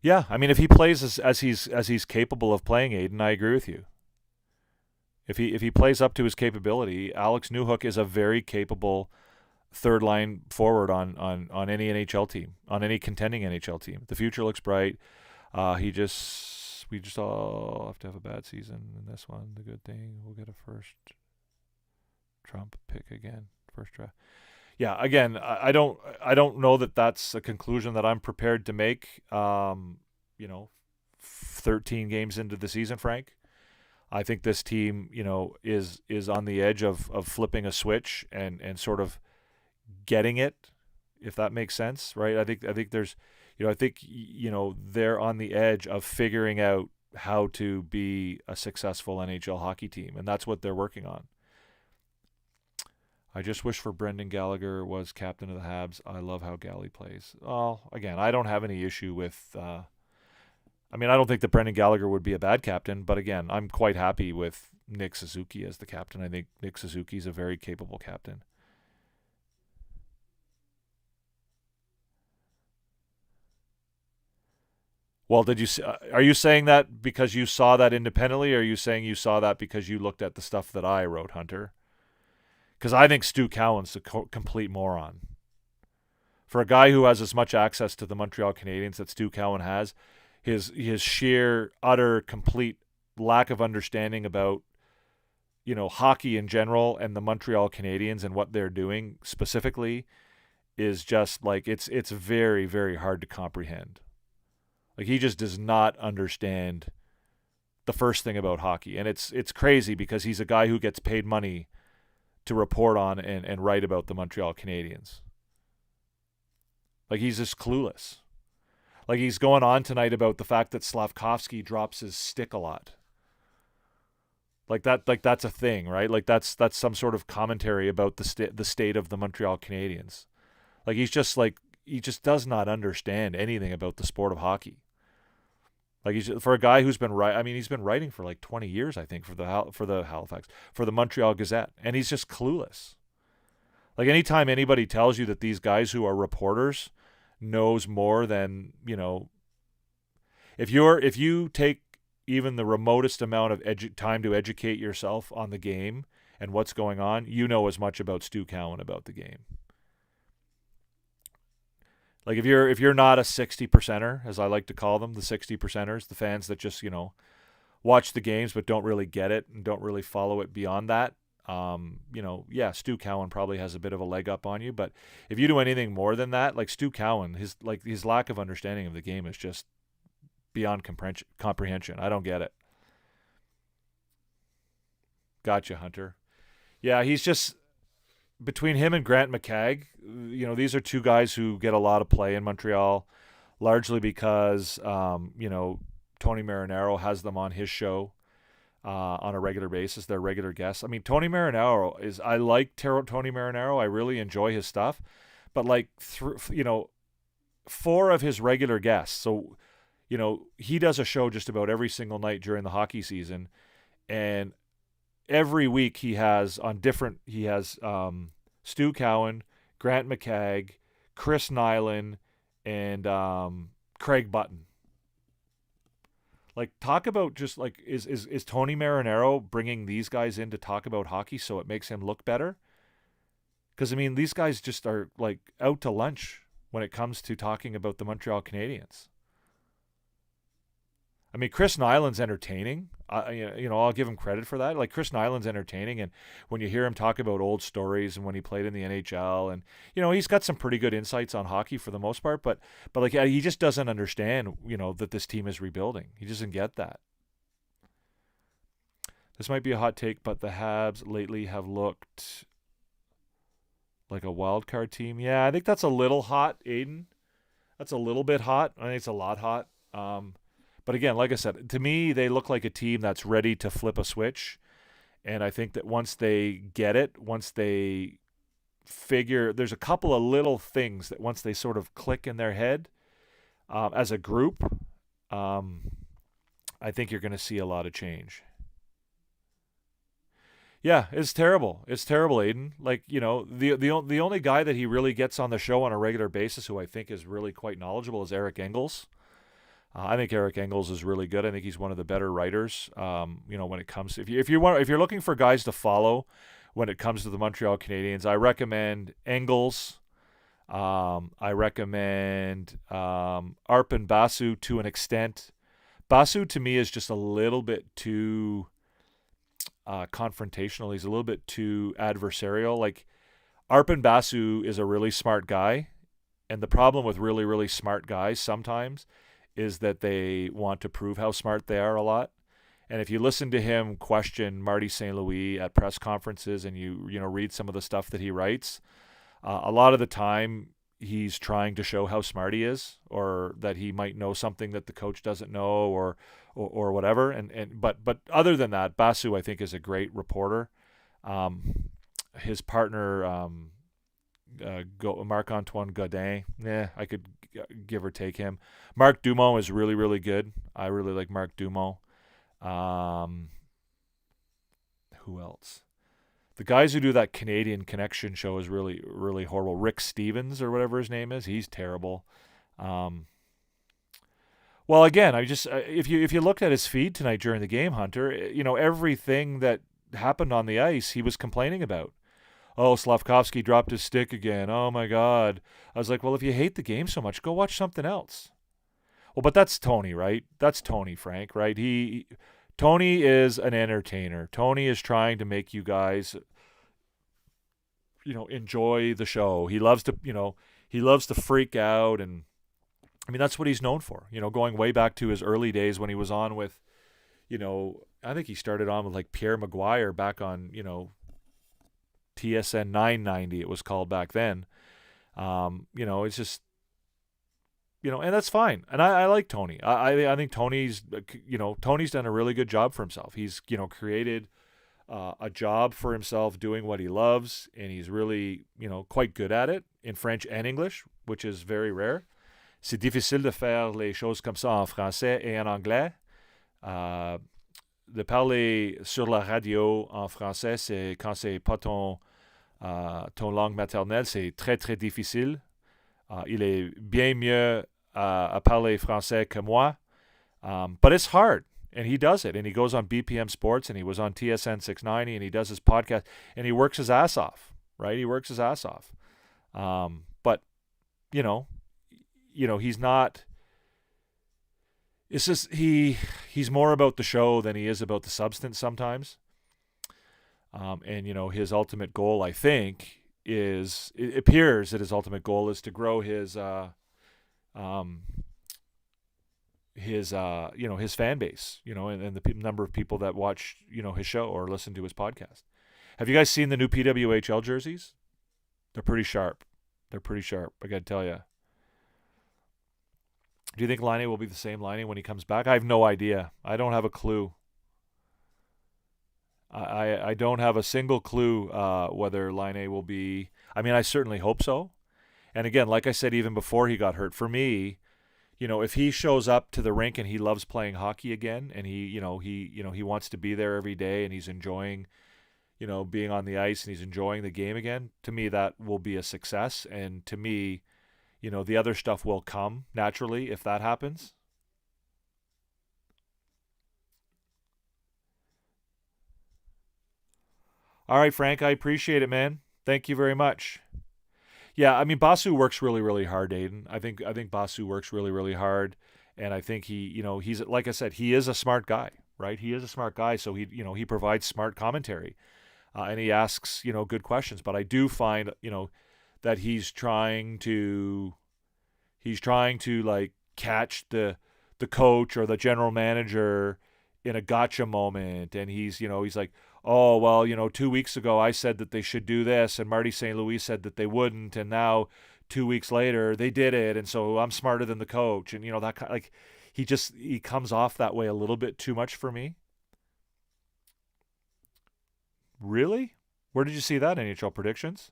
Yeah, I mean, if he plays as he's capable of playing, Aiden, I agree with you. If he plays up to his capability, Alex Newhook is a very capable third line forward on any NHL team, on any contending NHL team. The future looks bright. We just all have to have a bad season in this one. The good thing, we'll get a first Trump pick again, first draft. Yeah, again, I don't know that that's a conclusion that I'm prepared to make. 13 games into the season, Frank. I think this team, is on the edge of flipping a switch and sort of getting it, if that makes sense, right? I think there's, they're on the edge of figuring out how to be a successful NHL hockey team, and that's what they're working on. I just wish for Brendan Gallagher was captain of the Habs. I love how Gally plays. Well, again, I don't have any issue with. I don't think that Brendan Gallagher would be a bad captain, but again, I'm quite happy with Nick Suzuki as the captain. I think Nick Suzuki is a very capable captain. Well, are you saying that because you saw that independently, or are you saying you saw that because you looked at the stuff that I wrote, Hunter? Because I think Stu Cowan's a complete moron. For a guy who has as much access to the Montreal Canadiens that Stu Cowan has, his sheer, utter, complete lack of understanding about, hockey in general and the Montreal Canadiens and what they're doing specifically is just like, it's very, very hard to comprehend. Like, he just does not understand the first thing about hockey. And it's crazy because he's a guy who gets paid money to report on and write about the Montreal Canadiens. Like, he's just clueless. Like, he's going on tonight about the fact that Slavkovsky drops his stick a lot. Like that's a thing, right? Like that's some sort of commentary about the state of the Montreal Canadiens. Like, he just does not understand anything about the sport of hockey. Like, for a guy who's been he's been writing for like 20 years, I think, for the Montreal Gazette, and he's just clueless. Like, anytime anybody tells you that these guys who are reporters knows more than, if you take even the remotest amount of time to educate yourself on the game and what's going on, you know as much about Stu Cowan about the game. Like, if you're not a 60%er, as I like to call them, the 60%ers, the fans that just, watch the games but don't really get it and don't really follow it beyond that, Stu Cowan probably has a bit of a leg up on you. But if you do anything more than that, like Stu Cowan, his lack of understanding of the game is just beyond comprehension. I don't get it. Gotcha, Hunter. Yeah, he's just, between him and Grant McCagg, these are two guys who get a lot of play in Montreal, largely because, Tony Marinaro has them on his show. on a regular basis. They're regular guests. I mean, Tony Marinaro I like Tony Marinaro. I really enjoy his stuff. But like, four of his regular guests. So, he does a show just about every single night during the hockey season. And every week he has Stu Cowan, Grant McCagg, Chris Nyland, and Craig Button. Like, talk about just like, is Tony Marinaro bringing these guys in to talk about hockey so it makes him look better? Because, I mean, these guys just are like out to lunch when it comes to talking about the Montreal Canadiens. I mean, Chris Nyland's entertaining. I'll give him credit for that. Like, Chris Nyland's entertaining, and when you hear him talk about old stories and when he played in the NHL, and he's got some pretty good insights on hockey for the most part. But like, he just doesn't understand, that this team is rebuilding. He doesn't get that. This might be a hot take, but the Habs lately have looked like a wild card team. Yeah, I think that's a little hot, Aiden. That's a little bit hot. I think it's a lot hot. But again, like I said, to me, they look like a team that's ready to flip a switch. And I think that once they get it, once they figure, there's a couple of little things that once they sort of click in their head as a group, I think you're going to see a lot of change. Yeah, it's terrible. It's terrible, Aiden. Like, the only guy that he really gets on the show on a regular basis who I think is really quite knowledgeable is Eric Engels. I think Eric Engels is really good. I think he's one of the better writers. When it comes to, if you're looking for guys to follow when it comes to the Montreal Canadiens, I recommend Engels. I recommend Arpon Basu to an extent. Basu to me is just a little bit too confrontational. He's a little bit too adversarial. Like, Arpon Basu is a really smart guy, and the problem with really, really smart guys sometimes is that they want to prove how smart they are a lot. And if you listen to him question Marty St. Louis at press conferences and you read some of the stuff that he writes, a lot of the time he's trying to show how smart he is, or that he might know something that the coach doesn't know, or whatever. But other than that, Basu, I think, is a great reporter. His partner, Marc-Antoine Godin, I could give or take him. Marc Dumont is really, really good. I really like Marc Dumont. Who else? The guys who do that Canadian Connection show is really, really horrible. Rick Stevens, or whatever his name is, he's terrible. Well, again, if you looked at his feed tonight during the game, Hunter, everything that happened on the ice, he was complaining about. Oh, Slavkovsky dropped his stick again. Oh, my God. I was like, well, if you hate the game so much, go watch something else. Well, but that's Tony, right? That's Tony, Frank, right? Tony is an entertainer. Tony is trying to make you guys, enjoy the show. He loves to freak out. And, I mean, that's what he's known for. Going way back to his early days when he was on with, I think he started on with, like, Pierre Maguire back on, TSN 990, it was called back then. It's just, and that's fine. And I like Tony. I think Tony's done a really good job for himself. He's, created a job for himself doing what he loves, and he's really, quite good at it in French and English, which is very rare. C'est difficile de faire les choses comme ça en français et en anglais. De parler sur la radio en français, c'est quand c'est pas ton langue maternelle, c'est très, très difficile. Il est bien mieux à parler français que moi. But it's hard, and he does it. And he goes on BPM Sports, and he was on TSN 690, and he does his podcast, and he works his ass off, right? He works his ass off. But, he's not... It's just he's more about the show than he is about the substance sometimes. And his ultimate goal, I think, it appears that his ultimate goal is to grow his fan base, and the number of people that watch, his show or listen to his podcast. Have you guys seen the new PWHL jerseys? They're pretty sharp. I got to tell you. Do you think Laine will be the same Laine when he comes back? I have no idea. I don't have a clue. I don't have a single clue whether Line will be. I mean, I certainly hope so. And again, like I said, even before he got hurt, for me, if he shows up to the rink and he loves playing hockey again, and he wants to be there every day, and he's enjoying, being on the ice, and he's enjoying the game again, to me that will be a success. And to me, the other stuff will come naturally if that happens. All right, Frank, I appreciate it, man. Thank you very much. Yeah, I mean Basu works really, really hard, Aiden. I think Basu works really, really hard, and I think he's like I said, he is a smart guy, right? He is a smart guy, so he provides smart commentary, and he asks good questions. But I do find that he's trying to like catch the coach or the general manager in a gotcha moment, and he's like, oh well, 2 weeks ago I said that they should do this, and Marty St. Louis said that they wouldn't, and now 2 weeks later they did it, and so I'm smarter than the coach, and that kind like he comes off that way a little bit too much for me. Really? Where did you see that NHL predictions?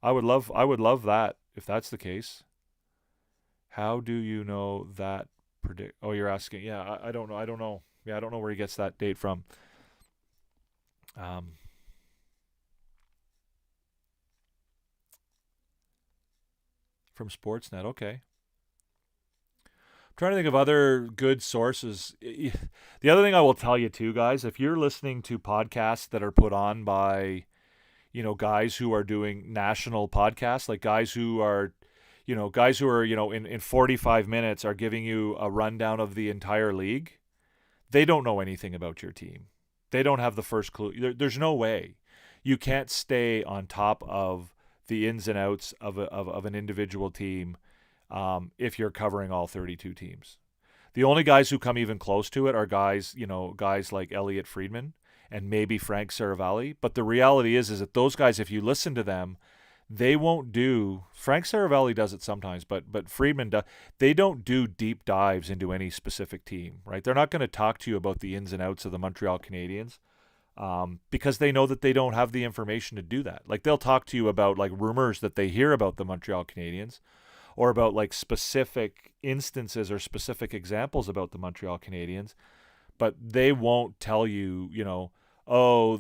I would love that if that's the case. How do you know that predict? Oh, you're asking. Yeah, I don't know. I don't know. Yeah, I don't know where he gets that date from. Um, from Sportsnet. Okay. I'm trying to think of other good sources. The other thing I will tell you too, guys, if you're listening to podcasts that are put on by guys who are doing national podcasts, like guys who are in 45 minutes are giving you a rundown of the entire league. They don't know anything about your team. They don't have the first clue. There's no way. You can't stay on top of the ins and outs of an individual team if you're covering all 32 teams. The only guys who come even close to it are guys like Elliot Friedman and maybe Frank Saravalli. But the reality is that those guys, if you listen to them, they won't do. Frank Saravalli does it sometimes, but Friedman does. They don't do deep dives into any specific team, right? They're not going to talk to you about the ins and outs of the Montreal Canadiens, because they know that they don't have the information to do that. Like they'll talk to you about like rumors that they hear about the Montreal Canadiens, or about like specific instances or specific examples about the Montreal Canadiens, but they won't tell you, oh,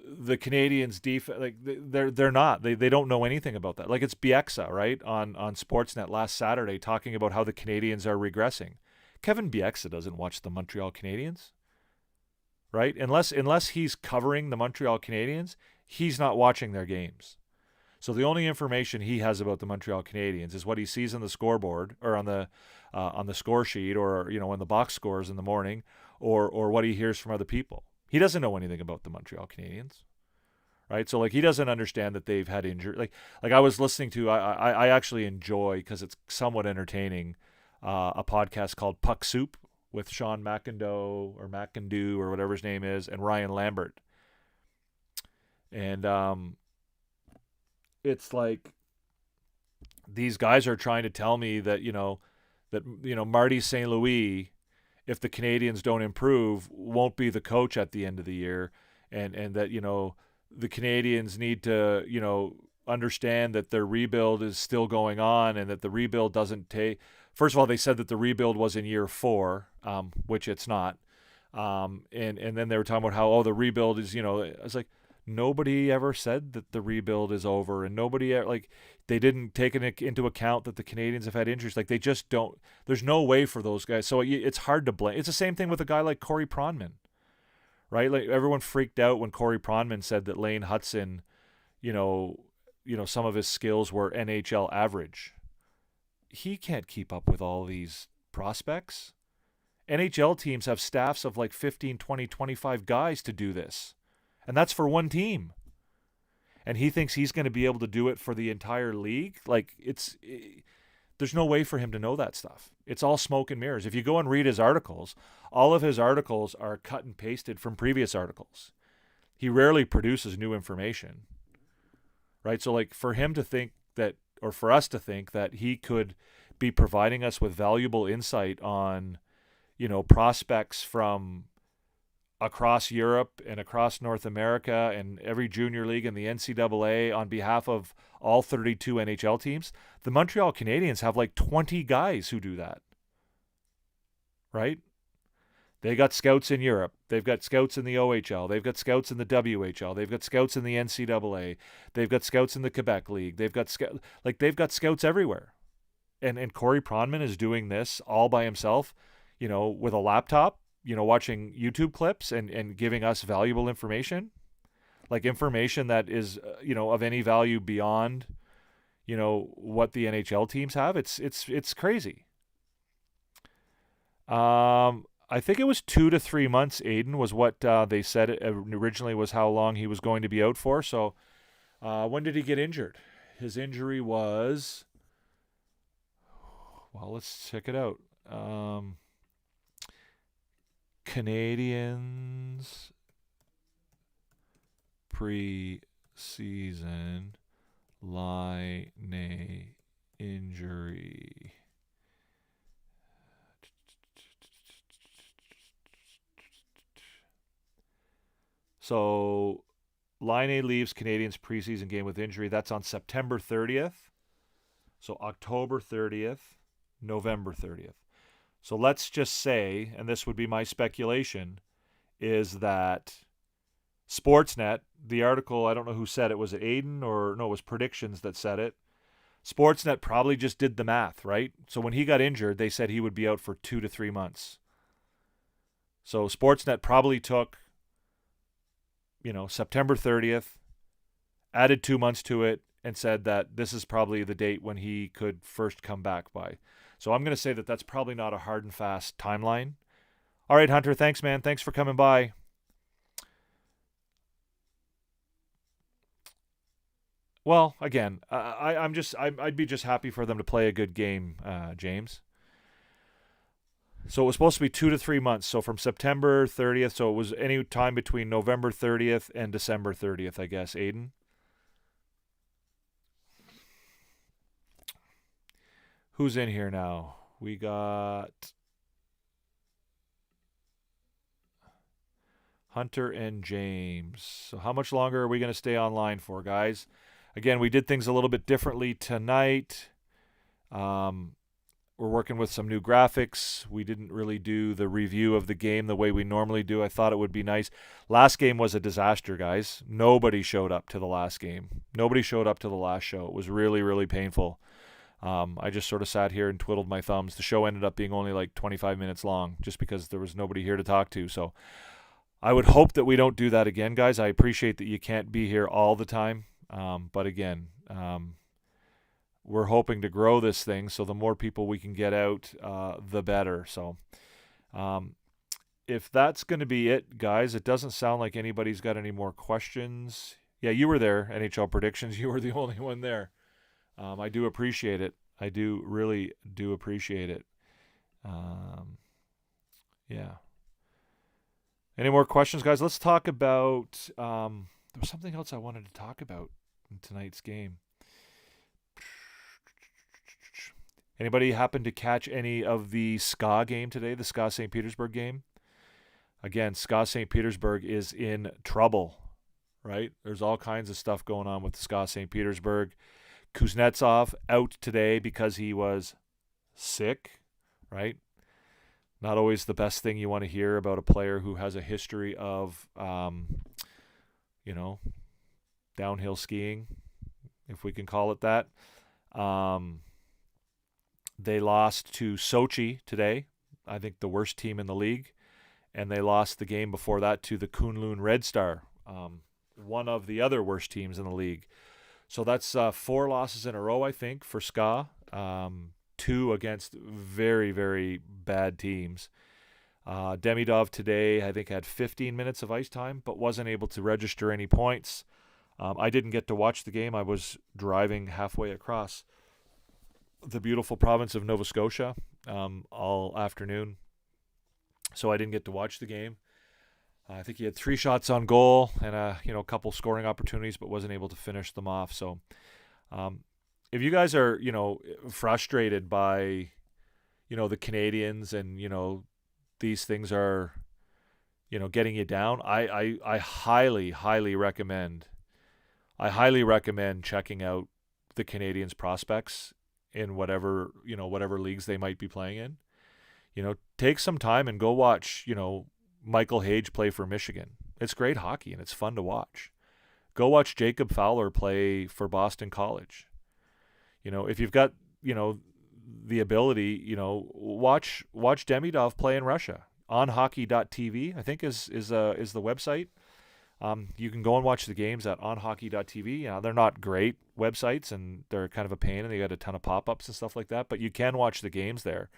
the Canadians defense, like they're not, they don't know anything about that. Like it's Bieksa, right, on Sportsnet last Saturday talking about how the Canadians are regressing. Kevin Bieksa doesn't watch the Montreal Canadiens, right? Unless he's covering the Montreal Canadiens, he's not watching their games. So the only information he has about the Montreal Canadiens is what he sees on the scoreboard or on the score sheet, or in the box scores in the morning, or what he hears from other people. He doesn't know anything about the Montreal Canadiens, right? So like he doesn't understand that they've had injury. Like I was listening to, I actually enjoy, because it's somewhat entertaining, a podcast called Puck Soup with Sean McIndoe or McIndoe or whatever his name is, and Ryan Lambert, and it's like these guys are trying to tell me that Marty St. Louis, if the Canadians don't improve, won't be the coach at the end of the year, and that the Canadians need to understand that their rebuild is still going on, and that the rebuild doesn't take. First of all, they said that the rebuild was in year 4, which it's not, and then they were talking about how the rebuild is I was like, nobody ever said that the rebuild is over, and nobody like they didn't take into account that the Canadians have had injuries. Like they just don't. There's no way for those guys. So it's hard to blame. It's the same thing with a guy like Corey Pronman, right? Like everyone freaked out when Corey Pronman said that Lane Hudson, some of his skills were NHL average. He can't keep up with all these prospects. NHL teams have staffs of like 15, 20, 25 guys to do this. And that's for one team. And he thinks he's going to be able to do it for the entire league. Like there's no way for him to know that stuff. It's all smoke and mirrors. If you go and read his articles, all of his articles are cut and pasted from previous articles. He rarely produces new information, right? So like for him to think that, or for us to think that he could be providing us with valuable insight on, prospects from across Europe and across North America and every junior league in the NCAA on behalf of all 32 NHL teams. The Montreal Canadiens have like 20 guys who do that, right? They got scouts in Europe. They've got scouts in the OHL. They've got scouts in the WHL. They've got scouts in the NCAA. They've got scouts in the Quebec League. They've got scouts everywhere. And Corey Pronman is doing this all by himself, with a laptop, watching YouTube clips and giving us valuable information, like information that is, of any value beyond, what the NHL teams have. It's crazy. I think it was 2 to 3 months, Aiden, was what they said it originally was how long he was going to be out for. So when did he get injured? His injury was, well, let's check it out. Canadiens preseason line injury. So Laine leaves Canadiens preseason game with injury. That's on September 30th. So October 30th, November 30th. So let's just say, and this would be my speculation, is that Sportsnet, the article, I don't know who said it. Was it Aiden or no, it was Predictions that said it. Sportsnet probably just did the math, right? So when he got injured, they said he would be out for 2 to 3 months. So Sportsnet probably took, September 30th, added 2 months to it, and said that this is probably the date when he could first come back by. So I'm going to say that that's probably not a hard and fast timeline. All right, Hunter, thanks, man. Thanks for coming by. Well, again, I'd be just happy for them to play a good game, James. So it was supposed to be 2 to 3 months. So from September 30th, so it was any time between November 30th and December 30th, I guess, Aiden. Who's in here now? We got Hunter and James. So how much longer are we going to stay online for, guys? Again, we did things a little bit differently tonight. We're working with some new graphics. We didn't really do the review of the game the way we normally do. I thought it would be nice. Last game was a disaster, guys. Nobody showed up to the last game. Nobody showed up to the last show. It was really, really painful. I just sort of sat here and twiddled my thumbs. The show ended up being only like 25 minutes long just because there was nobody here to talk to. So I would hope that we don't do that again, guys. I appreciate that you can't be here all the time. But again, we're hoping to grow this thing, so the more people we can get out, the better. So if that's going to be it, guys, it doesn't sound like anybody's got any more questions. Yeah, you were there, NHL Predictions. You were the only one there. I do appreciate it. I do really do appreciate it. Yeah. Any more questions, guys? Let's talk about there was something else I wanted to talk about in tonight's game. Anybody happen to catch any of the SKA game today, the SKA St. Petersburg game? Again, SKA St. Petersburg is in trouble, right? There's all kinds of stuff going on with SKA St. Petersburg. Kuznetsov out today because he was sick, right? Not always the best thing you want to hear about a player who has a history of, downhill skiing, if we can call it that. They lost to Sochi today, I think the worst team in the league, and they lost the game before that to the Kunlun Red Star, one of the other worst teams in the league. So that's 4 losses in a row, I think, for SKA. 2 against very, very bad teams. Demidov today, I think, had 15 minutes of ice time, but wasn't able to register any points. I didn't get to watch the game. I was driving halfway across the beautiful province of Nova Scotia all afternoon, so I didn't get to watch the game. I think he had 3 shots on goal and a couple scoring opportunities, but wasn't able to finish them off. So if you guys are frustrated by the Canadians and these things are getting you down, I highly recommend. I highly recommend checking out the Canadiens prospects in whatever leagues they might be playing in. Take some time and go watch, Michael Hage play for Michigan. It's great hockey and it's fun to watch. Go watch Jacob Fowler play for Boston College. If you've got, the ability, watch Demidov play in Russia on hockey.tv, I think is the website. You can go and watch the games at onhockey.tv. They're not great websites and they're kind of a pain and they got a ton of pop-ups and stuff like that, but you can watch the games there.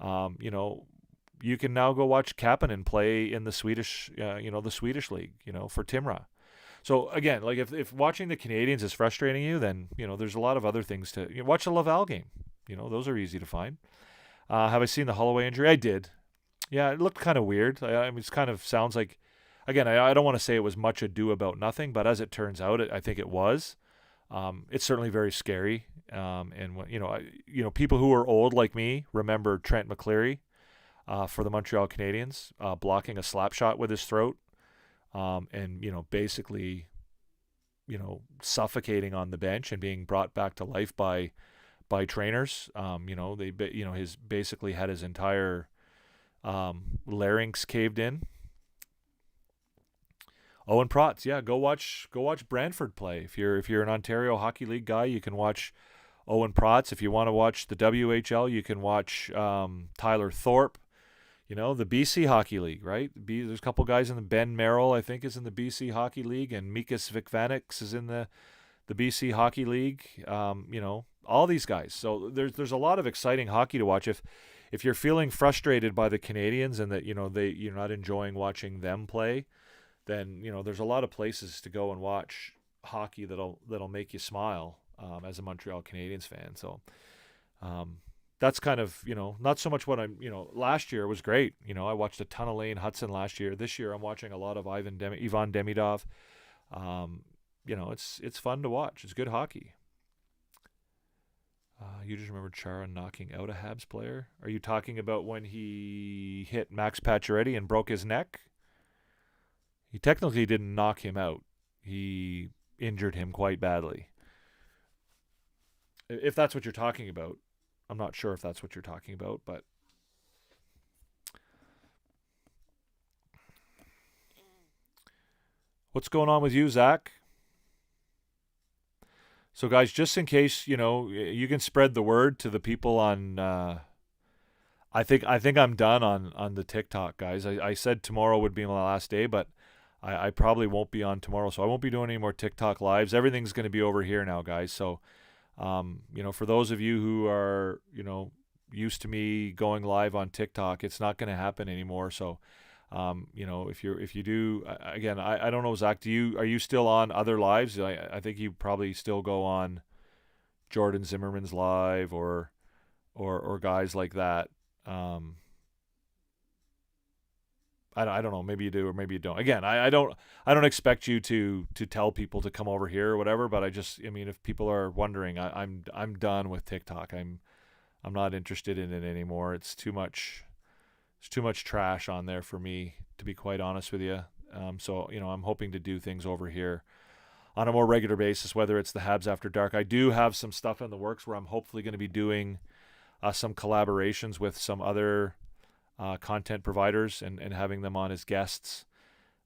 You can now go watch Kapanen play in the Swedish, the Swedish league, for Timrå. So again, like if watching the Canadiens is frustrating you, then, there's a lot of other things to watch a Laval game. Those are easy to find. Have I seen the Holloway injury? I did. Yeah, it looked kind of weird. I mean, it kind of sounds like, again, I don't want to say it was much ado about nothing, but as it turns out, I think it was. It's certainly very scary. And people who are old like me remember Trent McCleary for the Montreal Canadiens blocking a slap shot with his throat, and basically, suffocating on the bench and being brought back to life by trainers. His basically had his entire larynx caved in. Owen Protz, yeah, go watch Brantford play. If you're an Ontario Hockey League guy, you can watch Owen Protz. If you want to watch the WHL, you can watch Tyler Thorpe. The BC Hockey League, right? There's a couple guys in the Ben Merrill, I think, is in the BC Hockey League, and Mikas Vikvaneks is in the BC Hockey League. All these guys. So there's a lot of exciting hockey to watch. If you're feeling frustrated by the Canadiens and that you're not enjoying watching them play, then there's a lot of places to go and watch hockey that'll make you smile as a Montreal Canadiens fan. So that's kind of not so much what I'm last year was great. I watched a ton of Lane Hudson last year. This year I'm watching a lot of Ivan Demidov. It's fun to watch. It's good hockey. You just remembered Chara knocking out a Habs player. Are you talking about when he hit Max Pacioretty and broke his neck? He technically didn't knock him out. He injured him quite badly. If that's what you're talking about. I'm not sure if that's what you're talking about, but what's going on with you, Zach? So, guys, just in case, you can spread the word to the people on. I think I'm done on the TikTok, guys. I said tomorrow would be my last day, but I probably won't be on tomorrow, so I won't be doing any more TikTok lives. Everything's going to be over here now, guys. So, for those of you who are, used to me going live on TikTok, it's not going to happen anymore. So, if you do, again, I don't know, Zach, are you still on other lives? I think you probably still go on Jordan Zimmerman's live or guys like that. I don't know. Maybe you do or maybe you don't. Again, I don't expect you to tell people to come over here or whatever. But if people are wondering, I'm done with TikTok. I'm not interested in it anymore. It's too much trash on there for me, to be quite honest with you. So I'm hoping to do things over here on a more regular basis, whether it's the Habs After Dark. I do have some stuff in the works where I'm hopefully going to be doing some collaborations with some other content providers and having them on as guests.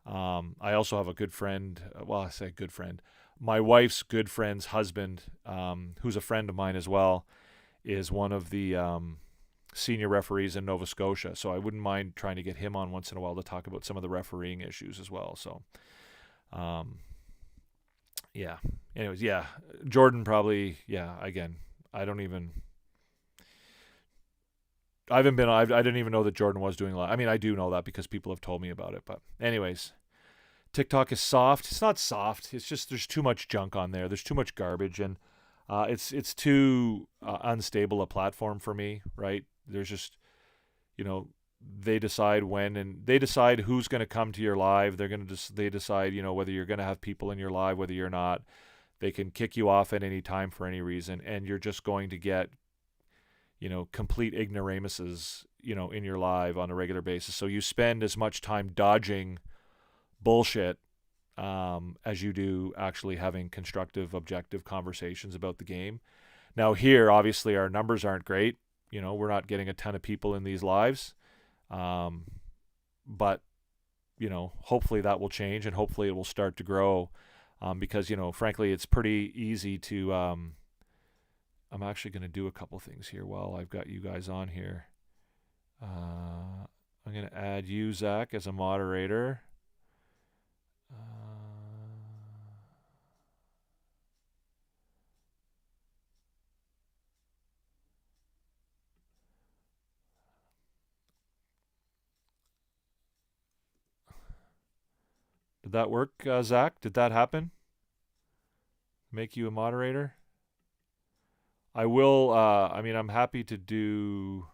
I also have a good friend, I say good friend, my wife's good friend's husband, who's a friend of mine as well, is one of the senior referees in Nova Scotia. So I wouldn't mind trying to get him on once in a while to talk about some of the refereeing issues as well. So, yeah. Anyways, yeah. Jordan probably, yeah, again, I didn't even know that Jordan was doing a lot. I mean, I do know that because people have told me about it. But anyways, TikTok is soft. It's not soft. It's just there's too much junk on there. There's too much garbage, and it's too unstable a platform for me, right? There's just, they decide when and they decide who's going to come to your live. They decide, whether you're going to have people in your live, whether you're not. They can kick you off at any time for any reason, and you're just going to get complete ignoramuses, in your live on a regular basis. So you spend as much time dodging bullshit as you do actually having constructive, objective conversations about the game. Now here, obviously, our numbers aren't great. We're not getting a ton of people in these lives. But, hopefully that will change, and hopefully it will start to grow because, frankly, it's pretty easy to I'm actually going to do a couple things here while I've got you guys on here. I'm going to add you, Zach, as a moderator. Did that work, Zach? Did that happen? Make you a moderator? I will, I'm happy to do...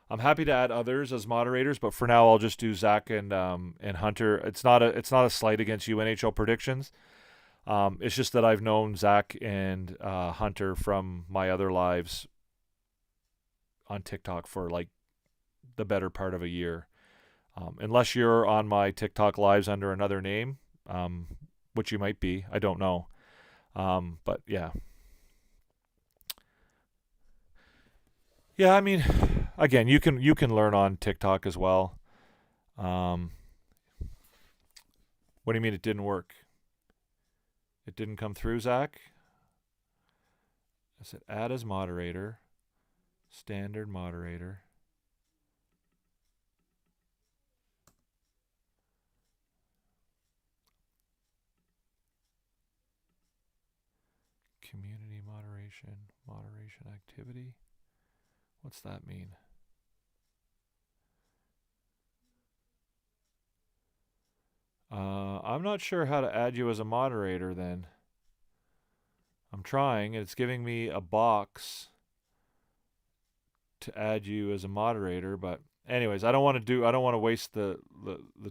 I'm happy to add others as moderators, but for now I'll just do Zach and Hunter. It's not a slight against you, NHL Predictions. It's just that I've known Zach and Hunter from my other lives on TikTok for like the better part of a year. Unless you're on my TikTok lives under another name, which you might be, I don't know. But yeah. Yeah, again, you can learn on TikTok as well. What do you mean it didn't work? It didn't come through, Zach? I said add as moderator, standard moderator. Community moderation activity. What's that mean? I'm not sure how to add you as a moderator then. I'm trying, and it's giving me a box to add you as a moderator, but anyways, I don't want to waste the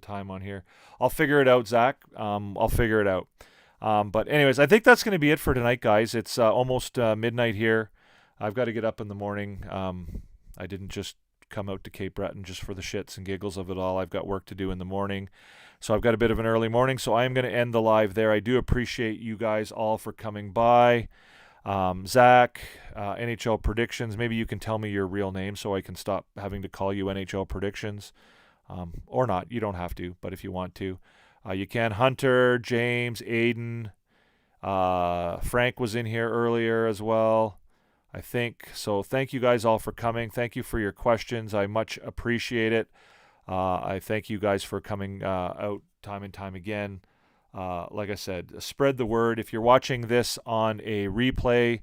time on here. I'll figure it out, Zach. I'll figure it out. But anyways, I think that's going to be it for tonight, guys. It's almost midnight here. I've got to get up in the morning. I didn't just come out to Cape Breton just for the shits and giggles of it all. I've got work to do in the morning. So I've got a bit of an early morning, so I am going to end the live there. I do appreciate you guys all for coming by. Zach, NHL Predictions, maybe you can tell me your real name so I can stop having to call you NHL Predictions. Or not, you don't have to, but if you want to. You can. Hunter, James, Aiden, Frank was in here earlier as well, I think. So thank you guys all for coming. Thank you for your questions. I much appreciate it. I thank you guys for coming out time and time again. Like I said, spread the word. If you're watching this on a replay,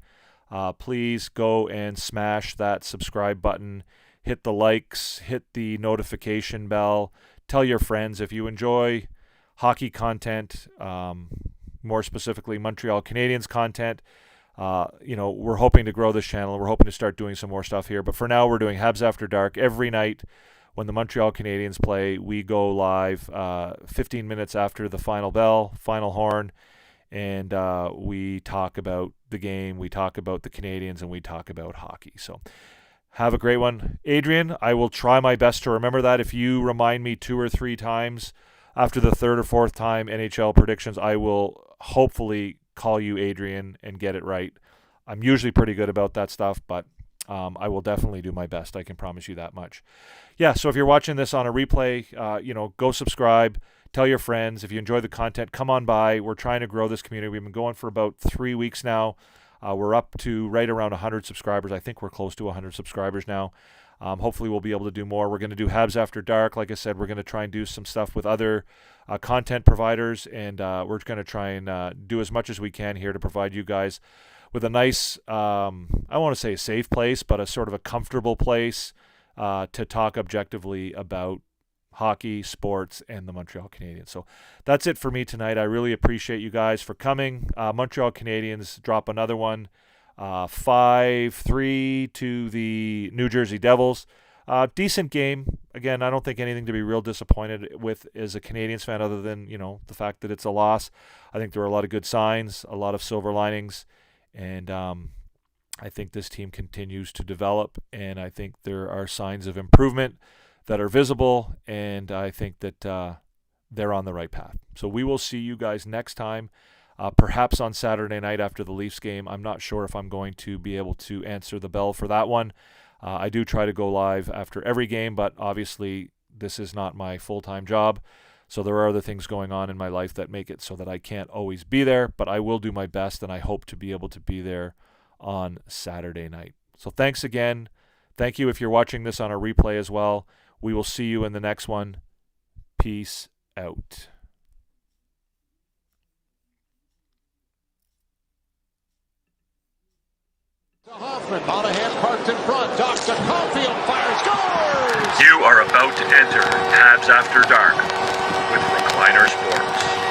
please go and smash that subscribe button. Hit the likes. Hit the notification bell. Tell your friends if you enjoy hockey content, more specifically Montreal Canadiens content. We're hoping to grow this channel. We're hoping to start doing some more stuff here. But for now, we're doing Habs After Dark every night. When the Montreal Canadiens play, we go live 15 minutes after the final bell, final horn, and we talk about the game, we talk about the Canadiens, and we talk about hockey. So have a great one. Adrian, I will try my best to remember that. If you remind me 2 or 3 times after the 3rd or 4th time NHL Predictions, I will hopefully call you Adrian and get it right. I'm usually pretty good about that stuff, but I will definitely do my best. I can promise you that much. Yeah, so if you're watching this on a replay, go subscribe. Tell your friends. If you enjoy the content, come on by. We're trying to grow this community. We've been going for about 3 weeks now. We're up to right around 100 subscribers. I think we're close to 100 subscribers now. Hopefully we'll be able to do more. We're going to do Habs After Dark. Like I said, we're going to try and do some stuff with other content providers, and we're going to try and do as much as we can here to provide you guys with a nice, I don't want to say a safe place, but a sort of a comfortable place to talk objectively about hockey, sports, and the Montreal Canadiens. So that's it for me tonight. I really appreciate you guys for coming. Montreal Canadiens drop another one, 5-3 to the New Jersey Devils. Decent game. Again, I don't think anything to be real disappointed with as a Canadiens fan other than, the fact that it's a loss. I think there were a lot of good signs, a lot of silver linings, and I think this team continues to develop, and I think there are signs of improvement that are visible, and I think that they're on the right path. So we will see you guys next time, perhaps on Saturday night after the Leafs game. I'm not sure if I'm going to be able to answer the bell for that one. I do try to go live after every game, but obviously this is not my full-time job, so there are other things going on in my life that make it so that I can't always be there, but I will do my best, and I hope to be able to be there on Saturday night. So thanks again. Thank you if you're watching this on a replay as well. We will see you in the next one. Peace out. Hoffman, Monahan parked in front. Docks to Caulfield, fires, scores! You are about to enter Habs After Dark with Recliner Sports.